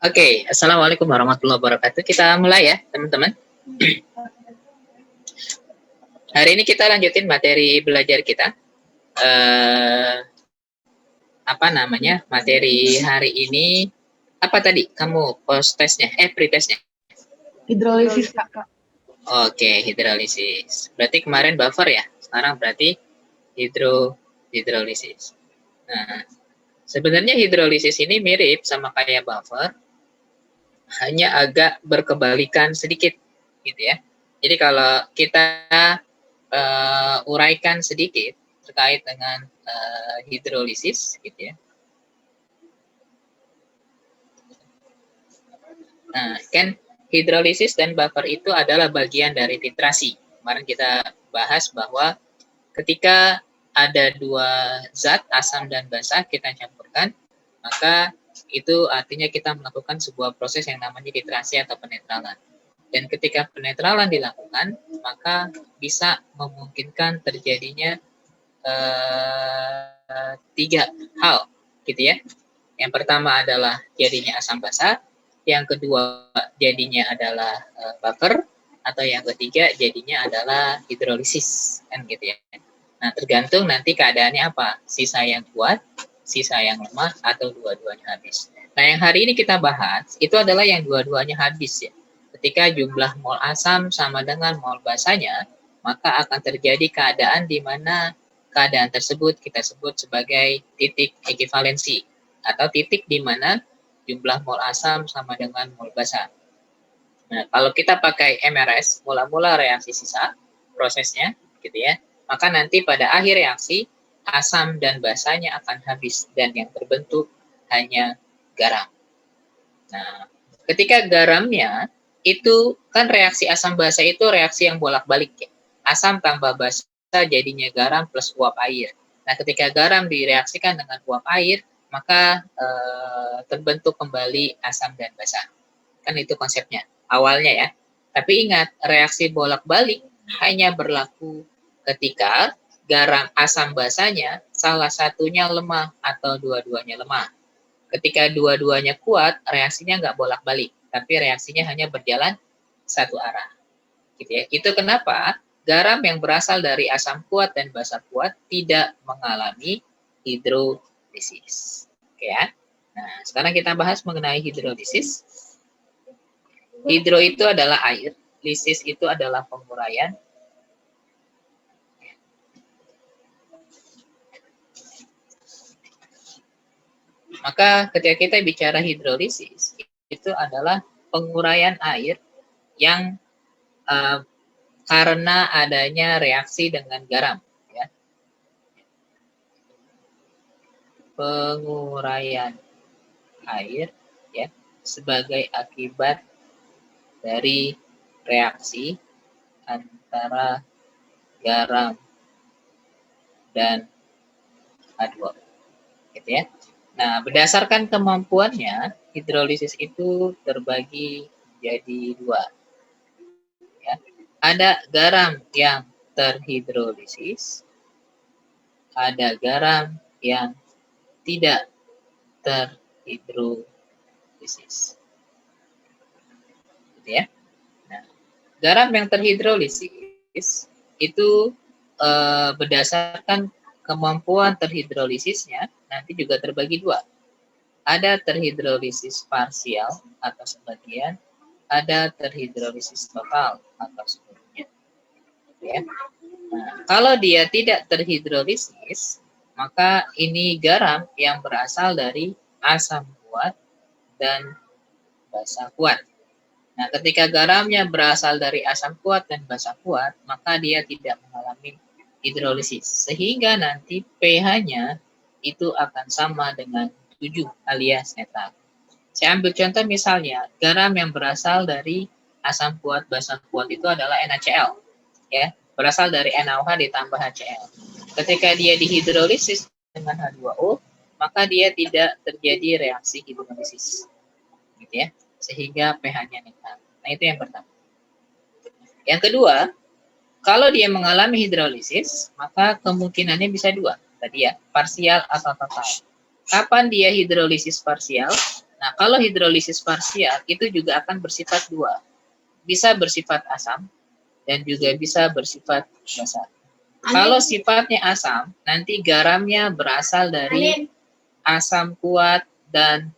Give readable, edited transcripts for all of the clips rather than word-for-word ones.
Oke, Assalamualaikum warahmatullahi wabarakatuh. Kita mulai ya, teman-teman. Hari ini kita lanjutin materi belajar kita. Materi hari ini apa tadi? Kamu post testnya? Pre-testnya? Hidrolisis, Kak. Oke, hidrolisis. Berarti kemarin buffer ya? Sekarang berarti hidrolisis. Nah, sebenarnya hidrolisis ini mirip sama kayak buffer, hanya agak berkebalikan sedikit, gitu ya. Jadi kalau kita uraikan sedikit terkait dengan hidrolisis, gitu ya. Nah, kan hidrolisis dan buffer itu adalah bagian dari titrasi. Kemarin kita bahas bahwa ketika ada dua zat, asam dan basa, kita campurkan, maka itu artinya kita melakukan sebuah proses yang namanya titrasi atau penetralan. Dan ketika penetralan dilakukan, maka bisa memungkinkan terjadinya tiga hal, gitu ya. Yang pertama adalah jadinya asam basa, yang kedua jadinya adalah buffer, atau yang ketiga jadinya adalah hidrolisis, kan gitu ya. Nah, tergantung nanti keadaannya apa, sisa yang kuat, sisa yang lemah, atau dua-duanya habis. Nah, yang hari ini kita bahas itu adalah yang dua-duanya habis ya. Ketika jumlah mol asam sama dengan mol basanya, maka akan terjadi keadaan di mana keadaan tersebut kita sebut sebagai titik ekivalensi, atau titik di mana jumlah mol asam sama dengan mol basa. Nah, kalau kita pakai MRS, mula-mula reaksi sisa, prosesnya, gitu ya, maka nanti pada akhir reaksi, asam dan basanya akan habis, dan yang terbentuk hanya garam. Nah, ketika garamnya, itu kan reaksi asam basa itu reaksi yang bolak-balik ya. Asam tambah basa jadinya garam plus uap air. Nah, ketika garam direaksikan dengan uap air, maka terbentuk kembali asam dan basa. Kan itu konsepnya, awalnya ya. Tapi ingat, reaksi bolak-balik hanya berlaku ketika garam asam basanya salah satunya lemah atau dua-duanya lemah. Ketika dua-duanya kuat, reaksinya nggak bolak-balik, tapi reaksinya hanya berjalan satu arah. Gitu ya. Itu kenapa garam yang berasal dari asam kuat dan basa kuat tidak mengalami hidrolisis. Oke ya. Nah, sekarang kita bahas mengenai hidrolisis. Hidro itu adalah air, lisis itu adalah penguraian. Maka ketika kita bicara hidrolisis, itu adalah penguraian air yang karena adanya reaksi dengan garam. Ya. Penguraian air ya sebagai akibat dari reaksi antara garam dan H2O. Gitu ya. Nah, berdasarkan kemampuannya, hidrolisis itu terbagi jadi dua. Ya. Ada garam yang terhidrolisis, ada garam yang tidak terhidrolisis. Gitu ya. Nah, garam yang terhidrolisis itu berdasarkan kemampuan terhidrolisisnya nanti juga terbagi dua. Ada terhidrolisis parsial atau sebagian, ada terhidrolisis total atau seluruhnya. Ya. Nah, kalau dia tidak terhidrolisis, maka ini garam yang berasal dari asam kuat dan basa kuat. Nah, ketika garamnya berasal dari asam kuat dan basa kuat, maka dia tidak mengalami hidrolisis. Sehingga nanti pH-nya itu akan sama dengan 7 alias netral. Saya ambil contoh misalnya, garam yang berasal dari asam kuat basa kuat itu adalah NaCl. Ya, berasal dari NaOH ditambah HCl. Ketika dia dihidrolisis dengan H2O, maka dia tidak terjadi reaksi hidrolisis. Gitu ya. Sehingga pH-nya netral. Nah, itu yang pertama. Yang kedua, kalau dia mengalami hidrolisis, maka kemungkinannya bisa dua. Tadi ya, parsial atau total. Kapan dia hidrolisis parsial? Nah, kalau hidrolisis parsial itu juga akan bersifat dua. Bisa bersifat asam dan juga bisa bersifat basa. Kalau sifatnya asam, nanti garamnya berasal dari asam kuat dan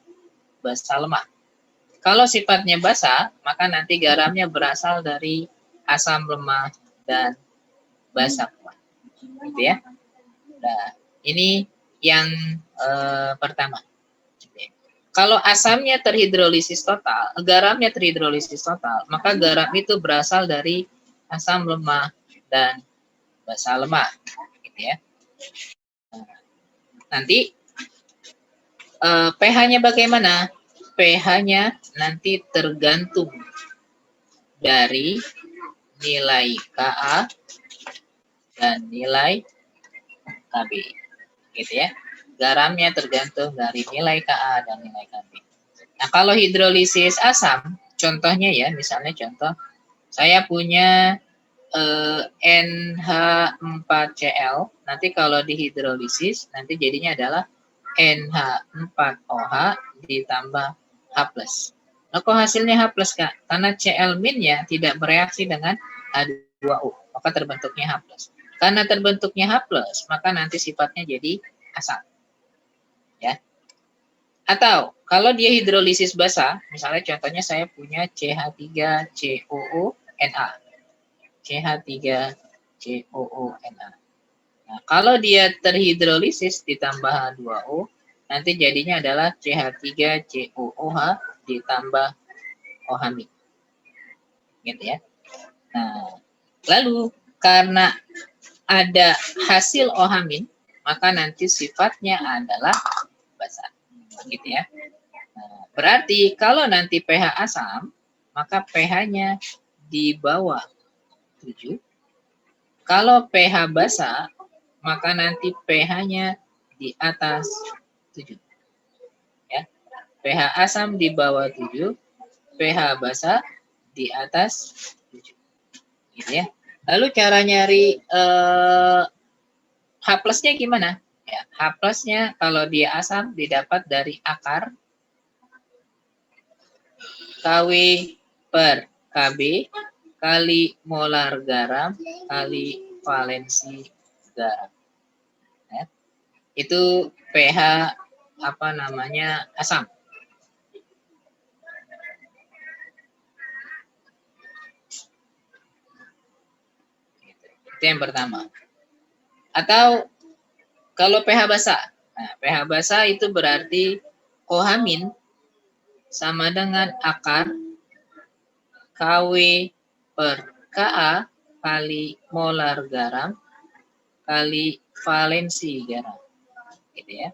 basa lemah. Kalau sifatnya basa, maka nanti garamnya berasal dari asam lemah dan basa kuat. Gitu ya. Nah, ini yang pertama. Kalau asamnya terhidrolisis total, garamnya terhidrolisis total, maka garam itu berasal dari asam lemah dan basa lemah, gitu ya. Nanti pH-nya bagaimana? pH-nya nanti tergantung dari nilai Ka dan nilai Kb, gitu ya. Garamnya tergantung dari nilai Ka dan nilai Kb. Nah, kalau hidrolisis asam, contohnya ya, misalnya contoh, saya punya NH4Cl, nanti kalau dihidrolisis, nanti jadinya adalah NH4OH ditambah H+. Nah, kok hasilnya H+, Kak? Karena Cl-nya tidak bereaksi dengan H2O, maka terbentuknya H+. Karena terbentuknya H+, maka nanti sifatnya jadi asam. Ya. Atau kalau dia hidrolisis basa, misalnya contohnya saya punya CH3COO-Na. CH3COO-Na. Nah, kalau dia terhidrolisis ditambah H2O, nanti jadinya adalah CH3COOH ditambah OH-. Gitu ya. Nah, lalu karena ada hasil OH-, maka nanti sifatnya adalah basa. Gitu ya. Nah, berarti kalau nanti pH asam, maka pH-nya di bawah 7. Kalau pH basa, maka nanti pH-nya di atas 7. Ya. pH asam di bawah 7, pH basa di atas 7. Gitu ya. Lalu cara nyari H+-nya gimana? Ya, H+-nya kalau dia asam didapat dari akar Kw per Kb kali molar garam kali valensi garam. Ya. Itu pH asam. Itu yang pertama. Atau kalau pH basa. Nah, pH basa itu berarti OH- sama dengan akar Kw per Ka kali molar garam kali valensi garam. Gitu ya.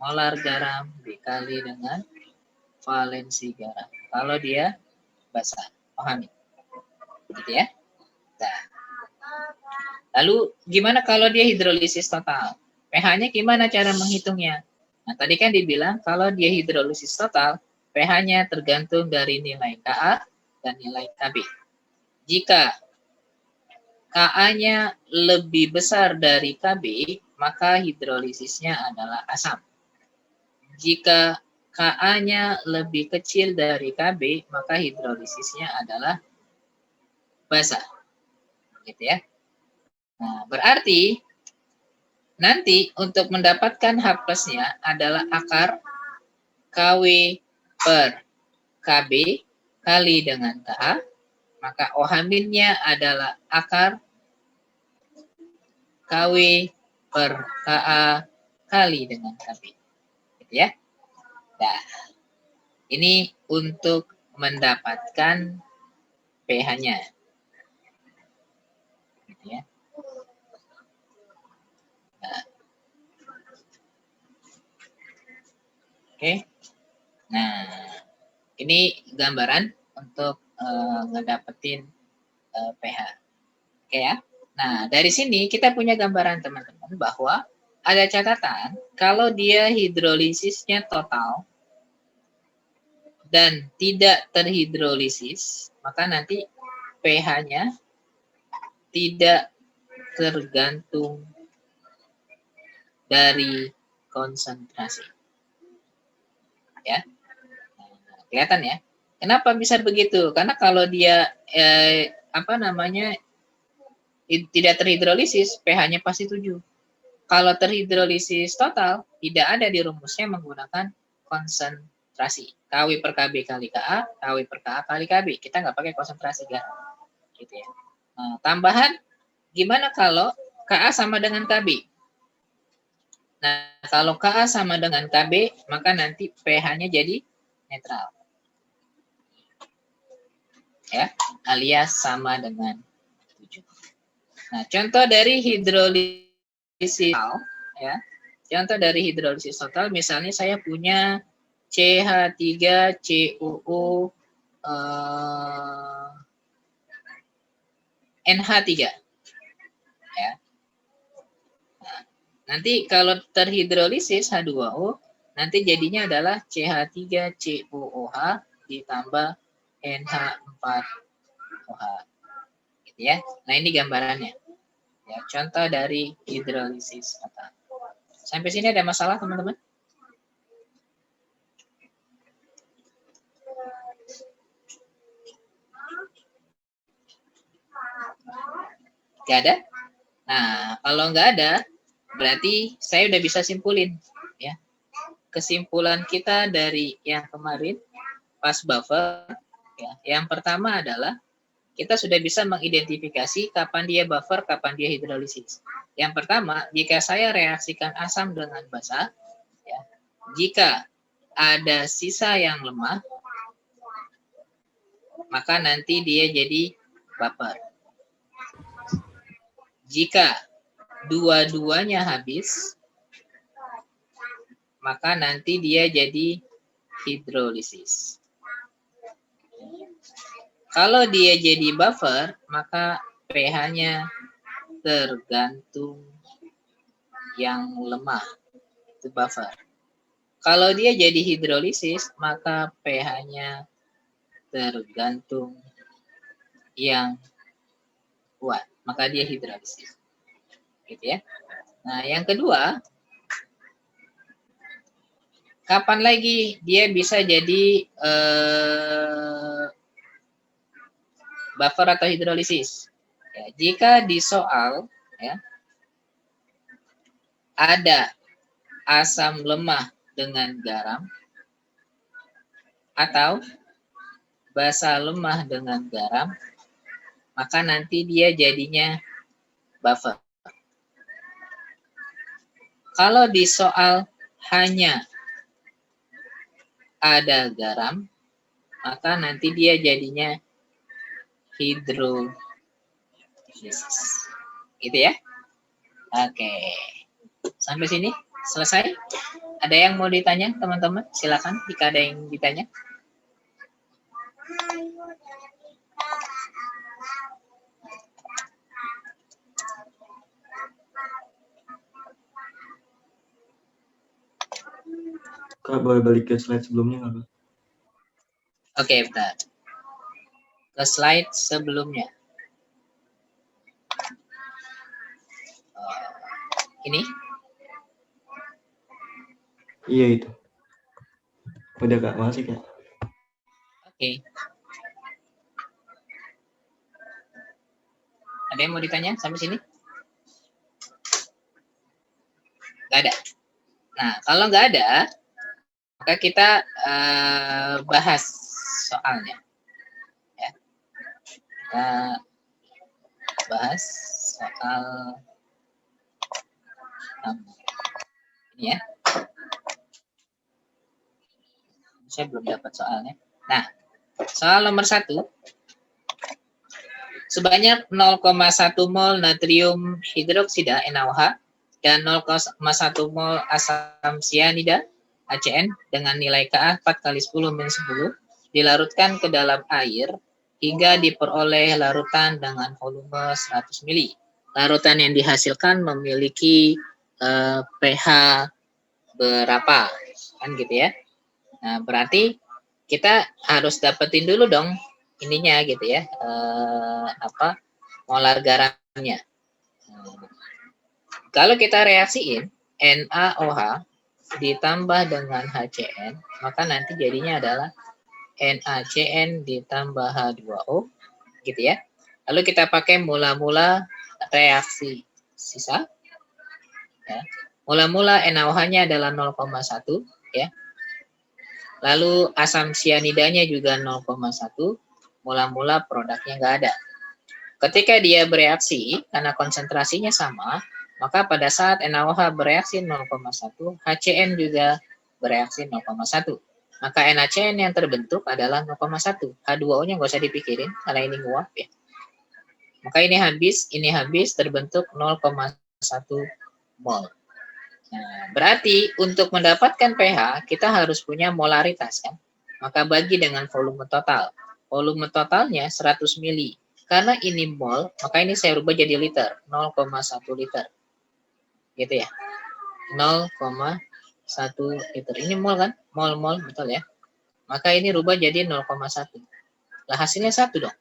Molar garam dikali dengan valensi garam. Kalau dia basa, OH-. Gitu ya. Nah, lalu gimana kalau dia hidrolisis total? pH-nya gimana cara menghitungnya? Nah, tadi kan dibilang kalau dia hidrolisis total, pH-nya tergantung dari nilai Ka dan nilai Kb. Jika Ka-nya lebih besar dari Kb, maka hidrolisisnya adalah asam. Jika Ka-nya lebih kecil dari Kb, maka hidrolisisnya adalah basa. Gitu ya. Nah, berarti nanti untuk mendapatkan H+-nya adalah akar Kw per Kb kali dengan Ka, maka OH-nya adalah akar Kw per Ka kali dengan Kb. Gitu ya. Nah, ini untuk mendapatkan pH-nya. Gitu ya. Nah. Oke. Nah, ini gambaran untuk ngedapetin pH. Oke ya. Nah, dari sini kita punya gambaran teman-teman bahwa ada catatan kalau dia hidrolisisnya total dan tidak terhidrolisis, maka nanti pH-nya tidak tergantung dari konsentrasi. ya. Nah, kelihatan ya. Kenapa bisa begitu? Karena kalau dia tidak terhidrolisis, pH-nya pasti 7. Kalau terhidrolisis total, tidak ada di rumusnya menggunakan konsentrasi. KW per KB kali KA, KW per KA kali KB. Kita nggak pakai konsentrasi garam. Gitu ya. Nah, tambahan, gimana kalau KA sama dengan KB? Nah, kalau KA sama dengan KB, maka nanti pH-nya jadi netral. Ya, alias sama dengan 7. Nah, contoh dari hidrolisis total, ya. Contoh dari hidrolisis total, misalnya saya punya CH3COO NH3. Ya. Nah, nanti kalau terhidrolisis H2O, nanti jadinya adalah CH3COOH ditambah NH4OH. Gitu ya. Nah, ini gambarannya. Ya, contoh dari hidrolisis total. Sampai sini ada masalah, teman-teman? Nggak ada? Nah, kalau nggak ada, berarti saya udah bisa simpulin. Ya. Kesimpulan kita dari yang kemarin, pas buffer, ya, yang pertama adalah kita sudah bisa mengidentifikasi kapan dia buffer, kapan dia hidrolisis. Yang pertama, jika saya reaksikan asam dengan basa, ya, jika ada sisa yang lemah, maka nanti dia jadi buffer. Jika dua-duanya habis, maka nanti dia jadi hidrolisis. Kalau dia jadi buffer, maka pH-nya tergantung yang lemah, itu buffer. Kalau dia jadi hidrolisis, maka pH-nya tergantung yang kuat, maka dia hidrolisis. Gitu ya. Nah, yang kedua, kapan lagi dia bisa jadi buffer atau hidrolisis? Ya, jika di soal, ya, ada asam lemah dengan garam atau basa lemah dengan garam, maka nanti dia jadinya buffer. Kalau di soal hanya ada garam, maka nanti dia jadinya hidrolisis. Gitu ya. Oke. Sampai sini selesai. Ada yang mau ditanya, teman-teman? Silakan jika ada yang ditanya. Kak, boleh balik ke slide sebelumnya nggak, Kak? Oke, bentar. Ke slide sebelumnya. Ini? Iya, itu. Udah, Kak. Makasih, Kak. Oke. Ada yang mau ditanya sampai sini? Nggak ada. Nah, kalau nggak ada, maka kita bahas soalnya. Ya. Kita bahas soal ini ya. Saya belum dapat soalnya. Nah, soal nomor 1. Sebanyak 0,1 mol natrium hidroksida NaOH dan 0,1 mol asam sianida ACN dengan nilai Ka 4 kali 10 min 10 dilarutkan ke dalam air hingga diperoleh larutan dengan volume 100 ml. Larutan yang dihasilkan memiliki pH berapa? Kan gitu ya. Nah, berarti kita harus dapetin dulu dong ininya gitu ya, molar garamnya. Kalau kita reaksiin NaOH ditambah dengan HCN, maka nanti jadinya adalah NaCN ditambah H2O, gitu ya. Lalu kita pakai mula-mula reaksi sisa. Ya. Mula-mula NaOH-nya adalah 0,1, ya. Lalu asam sianidanya juga 0,1. Mula-mula produknya nggak ada. Ketika dia bereaksi, karena konsentrasinya sama, maka pada saat NaOH bereaksi 0,1, HCN juga bereaksi 0,1. Maka NaCN yang terbentuk adalah 0,1. H2O-nya nggak usah dipikirin, karena ini nguap ya. Maka ini habis, terbentuk 0,1 mol. Nah, berarti untuk mendapatkan pH, kita harus punya molaritas kan. Maka bagi dengan volume total. Volume totalnya 100 mili. Karena ini mol, maka ini saya rubah jadi liter, 0,1 liter. Gitu ya. 0,1 liter. Ini mol kan? Mol, betul ya. Maka ini rubah jadi 0,1. Lah hasilnya 1 dong.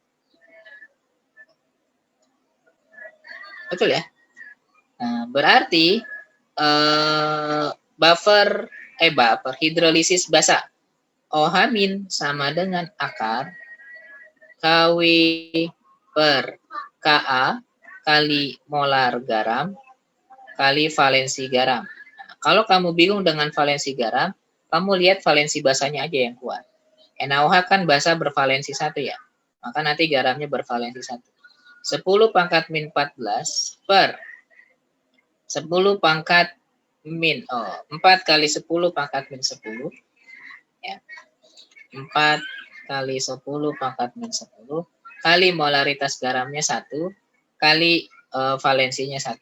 Betul ya? Nah, berarti buffer hidrolisis basa OH- sama dengan akar KW per Ka kali molar garam kali valensi garam. Nah, kalau kamu bingung dengan valensi garam, kamu lihat valensi basanya aja yang kuat. NaOH kan basa bervalensi 1 ya. Maka nanti garamnya bervalensi 1. 10 pangkat min 14 per 10 pangkat min 4 kali 10 pangkat min 10 ya. 4 kali 10 pangkat min 10 kali molaritas garamnya 1 kali valensinya 1.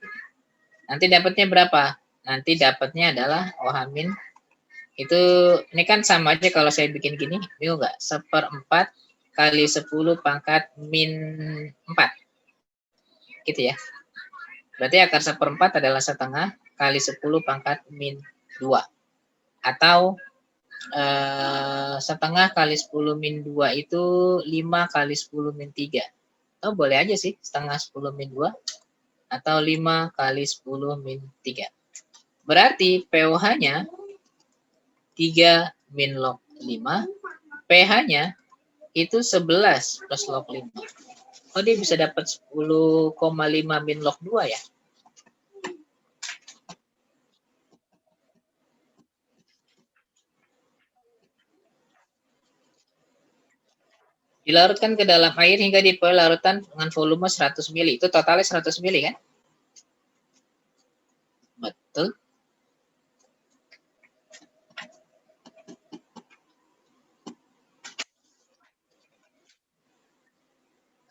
Nanti dapatnya berapa? Nanti dapatnya adalah OH- itu ini kan sama aja kalau saya bikin gini, bingung nggak? 1/4 kali 10 pangkat min 4. Gitu ya. Berarti akar 1/4 adalah setengah kali 10 pangkat min 2. Atau setengah kali 10 min 2 itu 5 kali 10 min 3. Atau boleh aja sih setengah 10 min 2. Atau 5 kali 10 min 3. Berarti pOH-nya 3 min log 5. pH-nya itu 11 plus log 5. Oh, dia bisa dapat 10,5 min log 2 ya? Dilarutkan ke dalam air hingga di larutan dengan volume 100 mili. Itu totalnya 100 mili kan? Betul.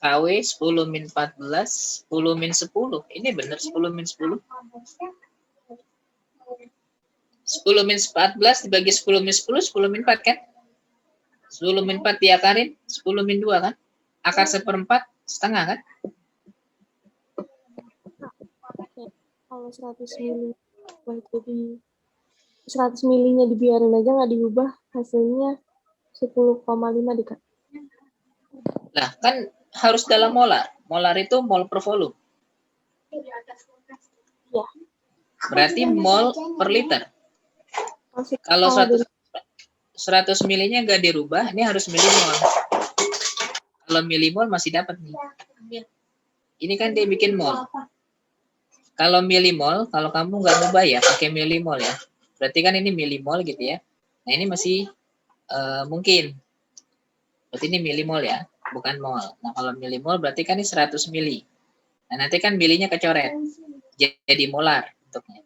KW 10 min 14, 10 min 10. Ini benar 10 min 10. 10 min 14 dibagi 10 min 10, 10 min 4 kan? 10 min 4 diakarin, 10 min 2 kan? Akar 1/4 setengah kan? Kalau 100 mili, jadi 100 milinya dibiarin aja nggak diubah, hasilnya 10,5 Kak. Nah, kan harus dalam molar. Molar itu mol per volume. Ya. Berarti mol per liter. Kalau 100 milinya nggak dirubah, ini harus milimol. Kalau milimol masih dapat nih. Ini kan dia bikin mol. Kalau milimol, kalau kamu nggak ngubah ya, pakai milimol ya. Berarti kan ini milimol gitu ya. Nah, ini masih mungkin. Berarti ini milimol ya, bukan mol. Nah, kalau milimol berarti kan ini 100 mili. Nah, nanti kan milinya kecoret. Jadi molar bentuknya.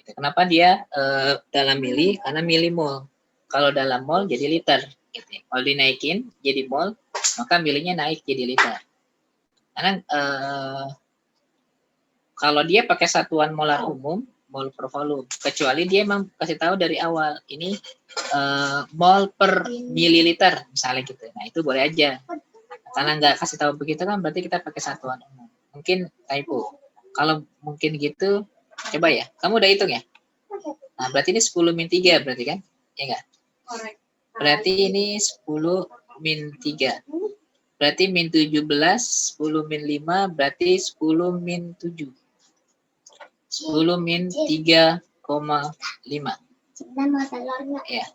Gitu. Kenapa dia dalam mili? Karena milimol. Kalau dalam mol jadi liter. Gitu. Kalau dinaikin jadi mol, maka milinya naik jadi liter. Karena kalau dia pakai satuan molar umum, mol per volume, kecuali dia memang kasih tahu dari awal ini mol per mililiter misalnya gitu. Nah, itu boleh aja. Karena nggak kasih tahu begitu kan berarti kita pakai satuan umum. Mungkin typo. Kalau mungkin gitu, coba ya. Kamu udah hitung ya? Nah, berarti ini 10 min 3 berarti kan? Ya enggak? Berarti ini 10 min 3. Berarti min 17, 10 min 5, berarti 10 min 7. 10 min 3,5. Ya.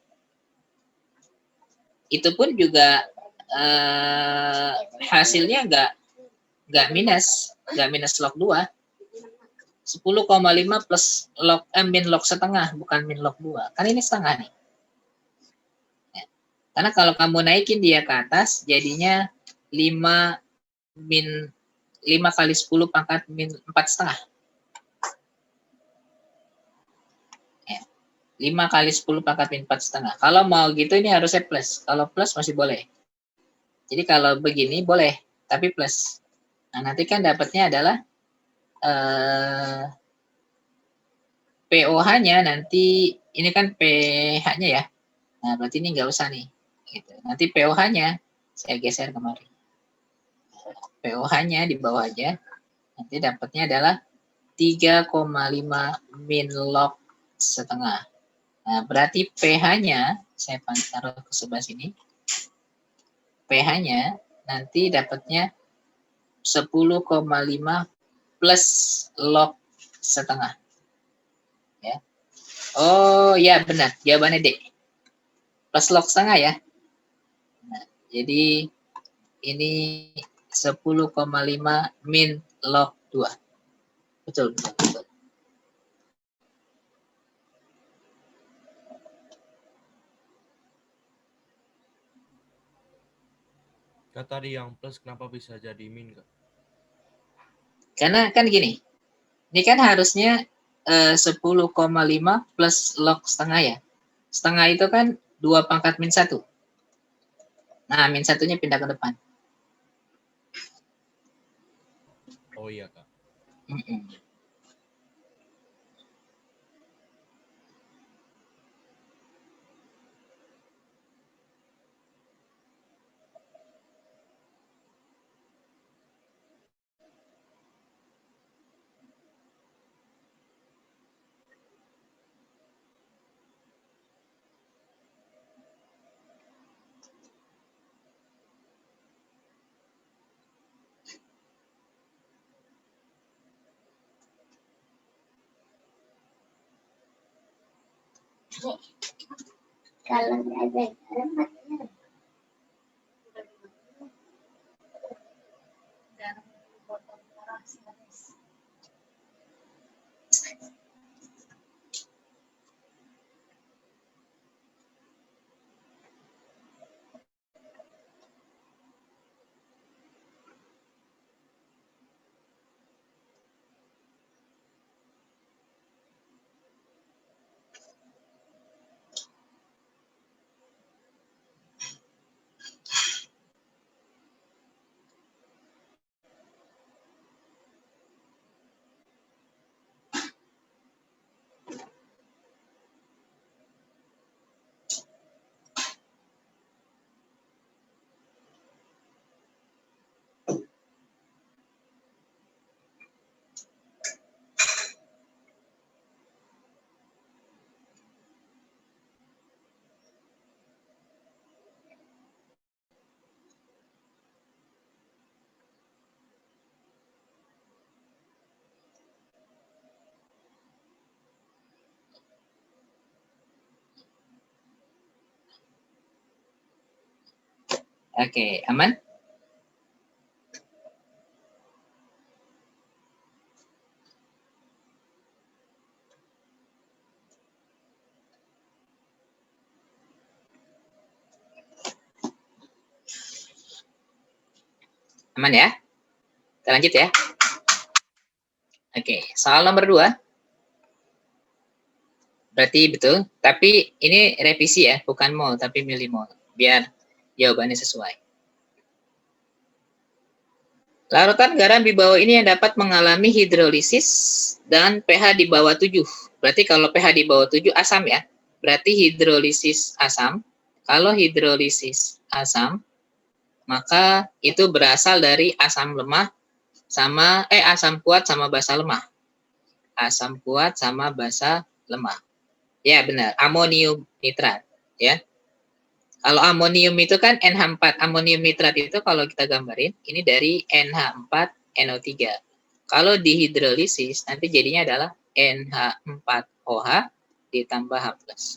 Itu pun juga hasilnya nggak minus log 2. 10,5 plus log min log setengah, bukan min log 2. Kan ini setengah nih. Ya. Karena kalau kamu naikin dia ke atas, jadinya 5 kali 10 pangkat min 4,5. Ya. 5 kali 10 pangkat min 4,5. Kalau mau gitu ini harusnya plus. Kalau plus masih boleh. Jadi kalau begini boleh, tapi plus. Nah, nanti kan dapatnya adalah POH-nya nanti, ini kan PH-nya ya. Nah, berarti ini nggak usah nih. Gitu. Nanti POH-nya, saya geser kemari. POH-nya di bawah aja. Nanti dapatnya adalah 3,5 min log setengah. Nah, berarti PH-nya, saya taruh ke sebelah sini. PH-nya nanti dapatnya 10,5 plus log setengah. Ya. Oh ya benar, jawabannya D. Plus log setengah ya. Nah, jadi ini 10,5 min log 2. Betul. Kak, tadi yang plus kenapa bisa jadi min, Kak? Karena kan gini, ini kan harusnya 10,5 plus log setengah ya. Setengah itu kan 2 pangkat min 1. Nah, min 1-nya pindah ke depan. Oh iya, Kak. Kalau ada Oke, aman? Aman ya? Kita lanjut ya. Oke, soal nomor 2. Berarti betul, tapi ini revisi ya, bukan mol, tapi milimol. Biar jawabannya sesuai. Larutan garam di bawah ini yang dapat mengalami hidrolisis dan pH di bawah 7. Berarti kalau pH di bawah 7 asam ya. Berarti hidrolisis asam. Kalau hidrolisis asam, maka itu berasal dari asam lemah sama asam kuat sama basa lemah. Asam kuat sama basa lemah. Ya benar, amonium nitrat ya. Kalau amonium itu kan NH4, amonium nitrat itu kalau kita gambarin ini dari NH4NO3. Kalau dihidrolisis nanti jadinya adalah NH4OH ditambah H+.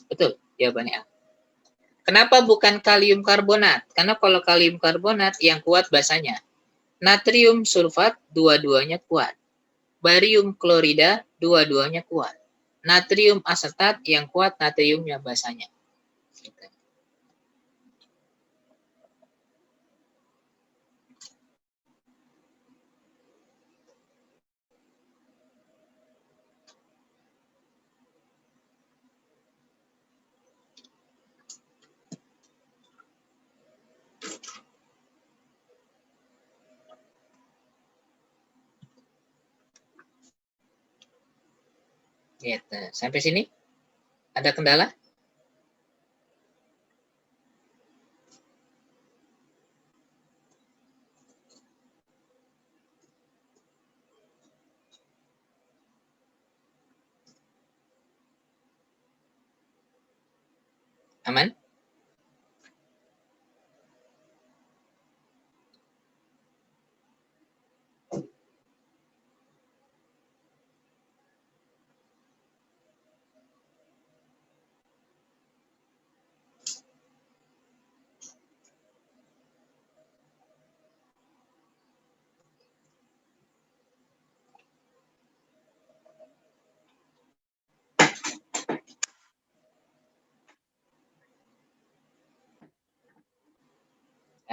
Betul, jawabannya A. Kenapa bukan kalium karbonat? Karena kalau kalium karbonat yang kuat basanya. Natrium sulfat dua-duanya kuat. Barium klorida dua-duanya kuat. Natrium asetat yang kuat natriumnya basanya. Gitu. Gitu. Sampai sini ada kendala? Aman?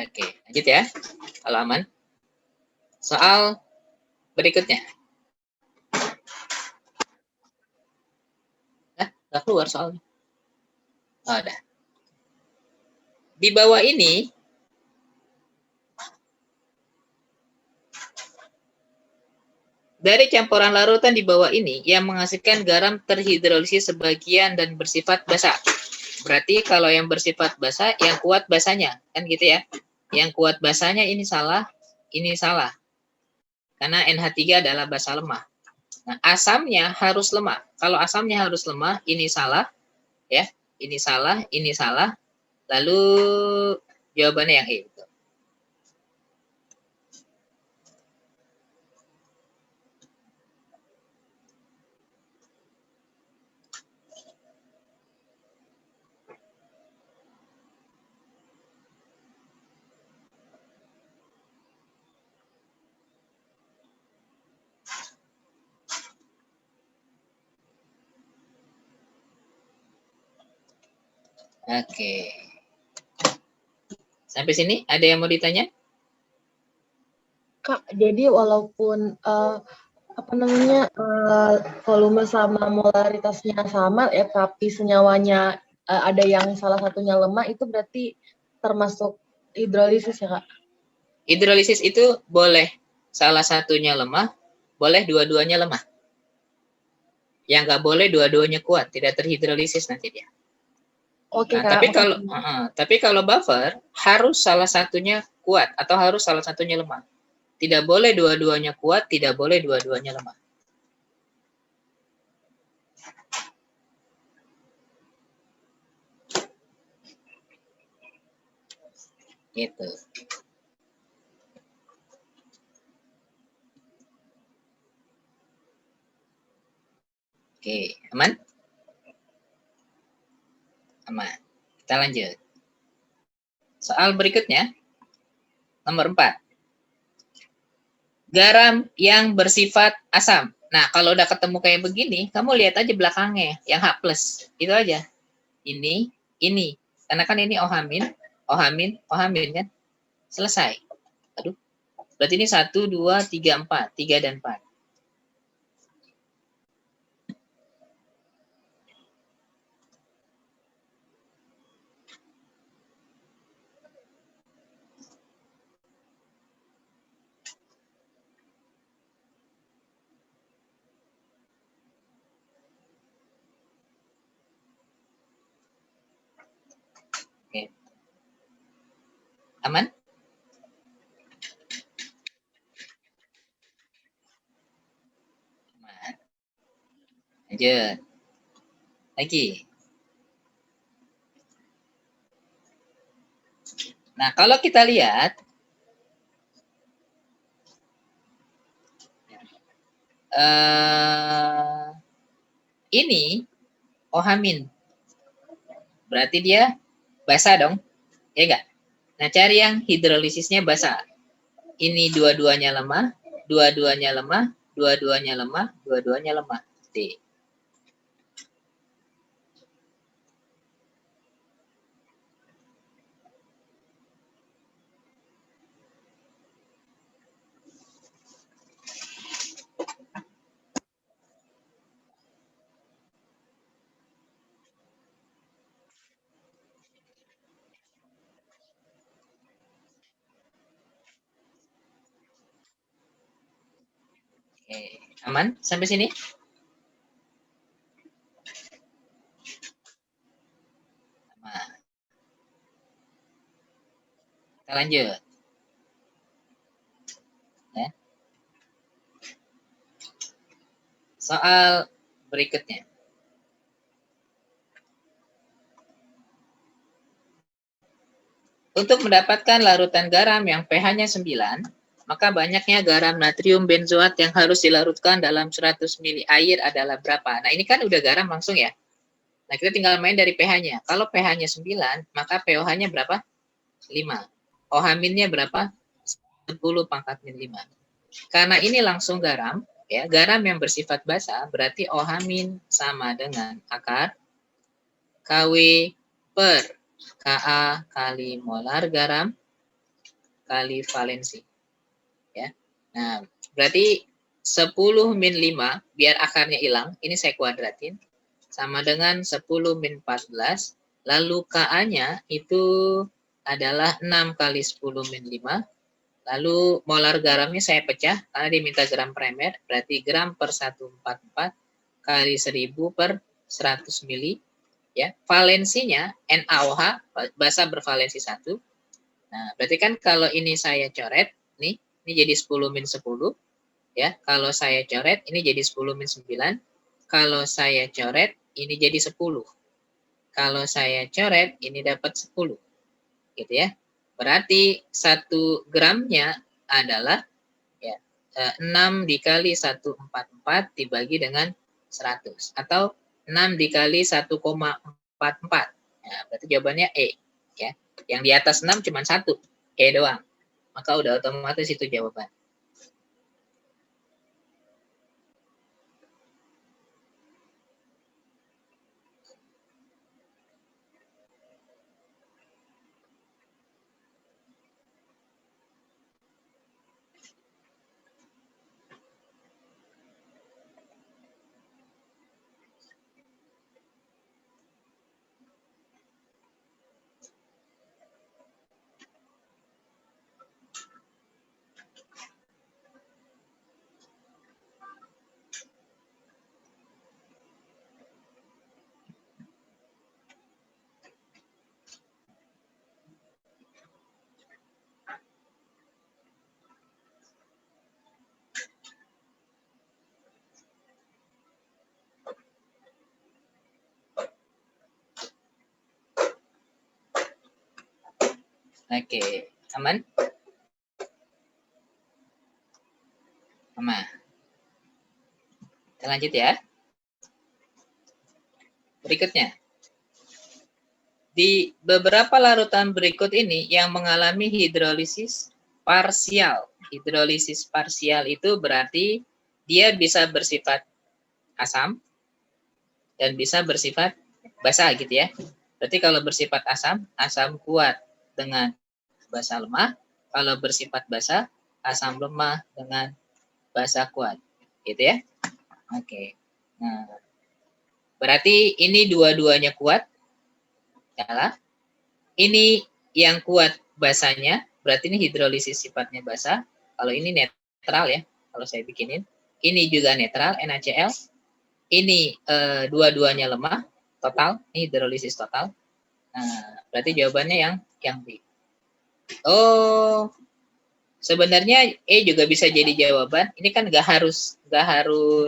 Oke, lanjut ya. Kalau aman. Soal berikutnya. Nggak keluar soalnya. Oh, ada. Di bawah ini, dari campuran larutan di bawah ini yang menghasilkan garam terhidrolisis sebagian dan bersifat basa. Berarti kalau yang bersifat basa, yang kuat basanya. Kan gitu ya. Yang kuat basanya ini salah, ini salah. Karena NH3 adalah basa lemah. Nah, asamnya harus lemah. Kalau asamnya harus lemah, ini salah. Ya, ini salah, ini salah. Lalu jawabannya yang E. Oke. Sampai sini ada yang mau ditanya? Kak, jadi walaupun volume sama molaritasnya sama ya, tapi senyawanya ada yang salah satunya lemah, itu berarti termasuk hidrolisis ya, Kak? Hidrolisis itu boleh salah satunya lemah, boleh dua-duanya lemah. Yang nggak boleh dua-duanya kuat, tidak terhidrolisis nanti dia. Oke, Nah, Kak. tapi kalau buffer harus salah satunya kuat atau harus salah satunya lemah. Tidak boleh dua-duanya kuat, tidak boleh dua-duanya lemah. Gitu. Oke, aman? Aman. Kita lanjut. Soal berikutnya, nomor 4. Garam yang bersifat asam. Nah, kalau udah ketemu kayak begini, kamu lihat aja belakangnya, yang H+. Itu aja. Ini. Karena kan ini OH- kan? Selesai. Aduh. Berarti ini 1, 2, 3, 4. 3 dan 4. Oke. Aman? Aman. Lanjut. Lagi. Nah, kalau kita lihat, ini OH-. Berarti dia basa dong, ya enggak? Nah, cari yang hidrolisisnya basa. Ini dua-duanya lemah, dua-duanya lemah, dua-duanya lemah, dua-duanya lemah. D. Oke, aman sampai sini? Nah, kita lanjut. Ya. Soal berikutnya. Untuk mendapatkan larutan garam yang pH-nya 9, maka banyaknya garam natrium benzoat yang harus dilarutkan dalam 100 ml air adalah berapa? Nah, ini kan udah garam langsung ya. Nah, kita tinggal main dari pH-nya. Kalau pH-nya 9, maka pOH-nya berapa? 5. OH-nya berapa? 10 pangkat min 5. Karena ini langsung garam, ya, garam yang bersifat basa, berarti OH- sama dengan akar KW per Ka kali molar garam kali valensi. Ya. Nah, berarti 10 min 5, biar akarnya hilang, ini saya kuadratin, sama dengan 10 min 14, lalu Ka-nya itu adalah 6 kali 10 min 5, lalu molar garamnya saya pecah, karena diminta gram primer, berarti gram per 144 kali 1000 per 100 mili. Ya, valensinya NaOH basa bervalensi 1. Nah, berarti kan kalau ini saya coret nih, ini jadi 10 min 10 ya. Kalau saya coret ini jadi 10 min 9. Kalau saya coret ini jadi 10. Kalau saya coret ini dapat 10. Gitu ya. Berarti 1 gramnya adalah ya 6 dikali 144 dibagi dengan 100 atau 6 dikali 1,44. Nah, berarti jawabannya E. Ya. Yang di atas 6 cuma 1. E doang. Maka udah otomatis itu jawaban. Oke, aman? Aman. Kita lanjut ya. Berikutnya. Di beberapa larutan berikut ini yang mengalami hidrolisis parsial. Hidrolisis parsial itu berarti dia bisa bersifat asam dan bisa bersifat basa gitu ya. Berarti kalau bersifat asam, asam kuat dengan basa lemah. Kalau bersifat basa, asam lemah dengan basa kuat. Gitu ya. Oke. Nah, berarti ini dua-duanya kuat. Yalah. Ini yang kuat basanya, berarti ini hidrolisis sifatnya basa. Kalau ini netral ya, kalau saya bikinin. Ini juga netral, NaCl. Ini dua-duanya lemah, total. Ini hidrolisis total. Nah, berarti jawabannya yang B. Oh, sebenarnya E juga bisa jadi jawaban. Ini kan nggak harus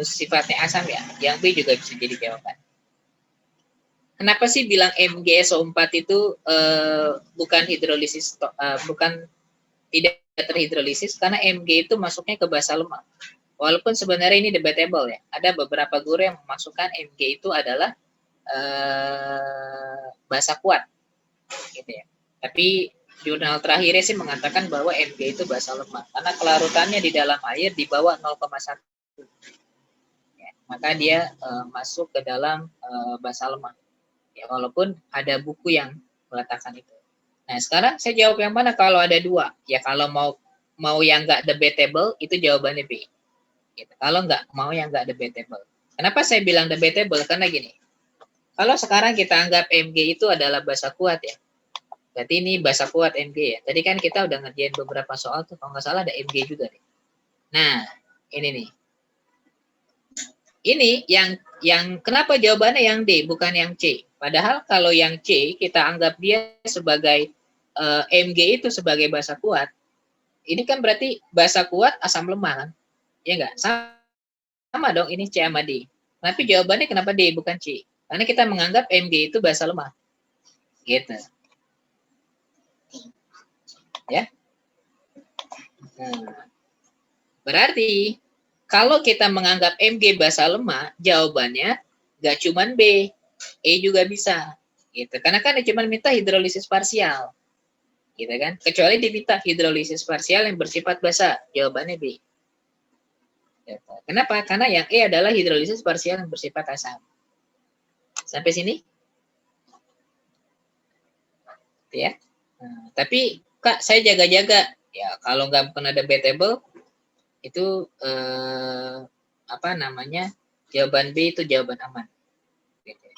sifatnya asam ya. Yang B juga bisa jadi jawaban. Kenapa sih bilang MgSO4 itu bukan hidrolisis, bukan tidak terhidrolisis? Karena Mg itu masuknya ke basa lemah. Walaupun sebenarnya ini debatable ya. Ada beberapa guru yang memasukkan Mg itu adalah basa kuat, gitu ya. Tapi jurnal terakhirnya sih mengatakan bahwa Mg itu basa lemah karena kelarutannya di dalam air di bawah 0,1. Ya, maka dia masuk ke dalam basa lemah. Ya, walaupun ada buku yang meletakkan itu. Nah, sekarang saya jawab yang mana kalau ada dua? Ya, kalau mau yang nggak debatable, itu jawabannya B. Gitu. Kalau nggak mau yang nggak debatable. Kenapa saya bilang debatable? Karena gini, kalau sekarang kita anggap Mg itu adalah basa kuat ya, berarti ini basa kuat Mg ya. Tadi kan kita udah ngerjain beberapa soal tuh, kalau nggak salah ada Mg juga nih. Nah, ini nih. Ini yang kenapa jawabannya yang D bukan yang C? Padahal kalau yang C kita anggap dia sebagai Mg itu sebagai basa kuat. Ini kan berarti basa kuat asam lemah kan? Ya enggak? Sama dong ini C sama D. Tapi jawabannya kenapa D bukan C? Karena kita menganggap Mg itu basa lemah. Gitu. Ya. Nah, berarti kalau kita menganggap Mg basa lemah, jawabannya nggak cuma B, E juga bisa. Gitu. Karena kan cuma minta hidrolisis parsial. Gitu kan? Kecuali diminta hidrolisis parsial yang bersifat basa, jawabannya B. Gitu. Kenapa? Karena yang E adalah hidrolisis parsial yang bersifat asam. Sampai sini? Ya. Nah, tapi Kak, saya jaga-jaga. Ya, kalau nggak pernah debatable, itu apa namanya? Jawaban B itu jawaban aman. Gitu.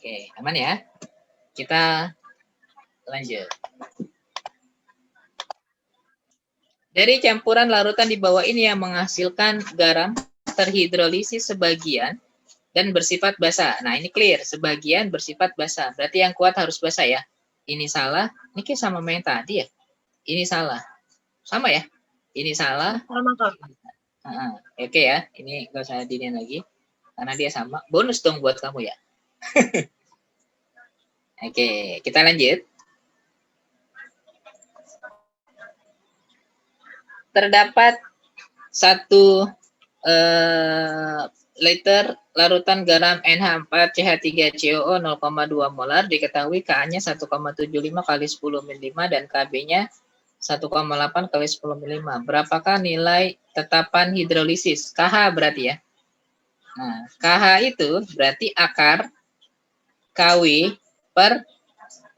Oke, aman ya? Kita lanjut. Dari campuran larutan di bawah ini yang menghasilkan garam terhidrolisis sebagian dan bersifat basa. Nah, ini clear. Sebagian bersifat basa. Berarti yang kuat harus basa ya. Ini salah. Ini kayak sama yang tadi ya. Ini salah. Sama ya? Ini salah. Sama, Kak. Oke ya. Ini nggak usah diniin lagi. Karena dia sama. Bonus dong buat kamu ya. Oke, kita lanjut. Terdapat satu liter larutan garam NH4CH3COO 0,2 molar, diketahui Ka-nya 1,75 kali 10 min 5 dan Kb-nya 1,8 kali 10 min 5. Berapakah nilai tetapan hidrolisis? KH berarti ya. Nah, KH itu berarti akar KW per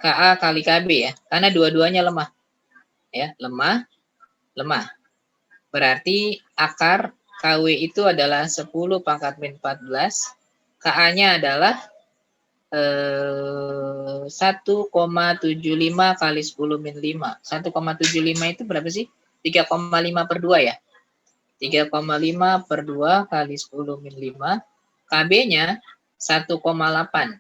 Ka kali Kb ya. Karena dua-duanya lemah. Ya, lemah. Berarti akar KW itu adalah 10 pangkat min 14. Ka-nya adalah 1,75 kali 10 min 5. 1,75 itu berapa sih? 3,5 per 2 ya? 3,5 per 2 kali 10 min 5. Kb-nya 1,8.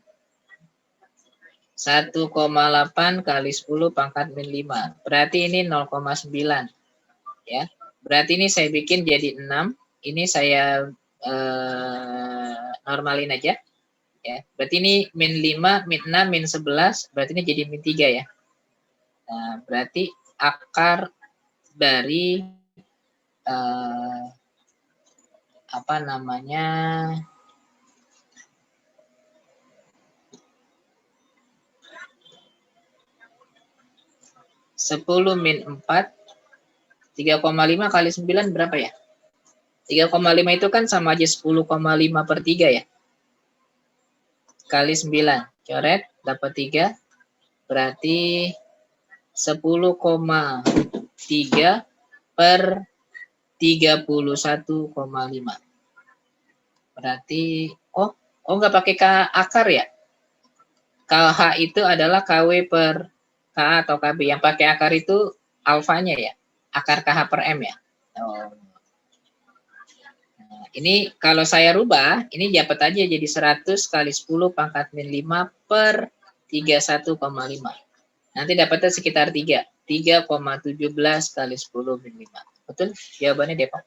1,8 kali 10 pangkat min 5. Berarti ini 0,9. Ya. Berarti ini saya bikin jadi 6. Ini saya normalin aja. Ya. Berarti ini min 5, min 6, min 11. Berarti ini jadi min 3 ya. Nah, berarti akar dari apa namanya? 10 min 4, 3,5 kali 9 berapa ya? 3,5 itu kan sama aja 10,5 per 3 ya? Kali 9. Coret, dapat 3. Berarti 10,3 per 31,5. Berarti, nggak pakai akar ya? KH itu adalah KW per KA atau KB. Yang pakai akar itu alfanya ya? Akar KH per M ya? Oh. Nah, ini kalau saya rubah, ini dapat aja jadi 100 kali 10 pangkat min 5 per 31,5. Nanti dapatnya sekitar 3. 3,17 kali 10 min 5. Betul? Jawabannya Depok.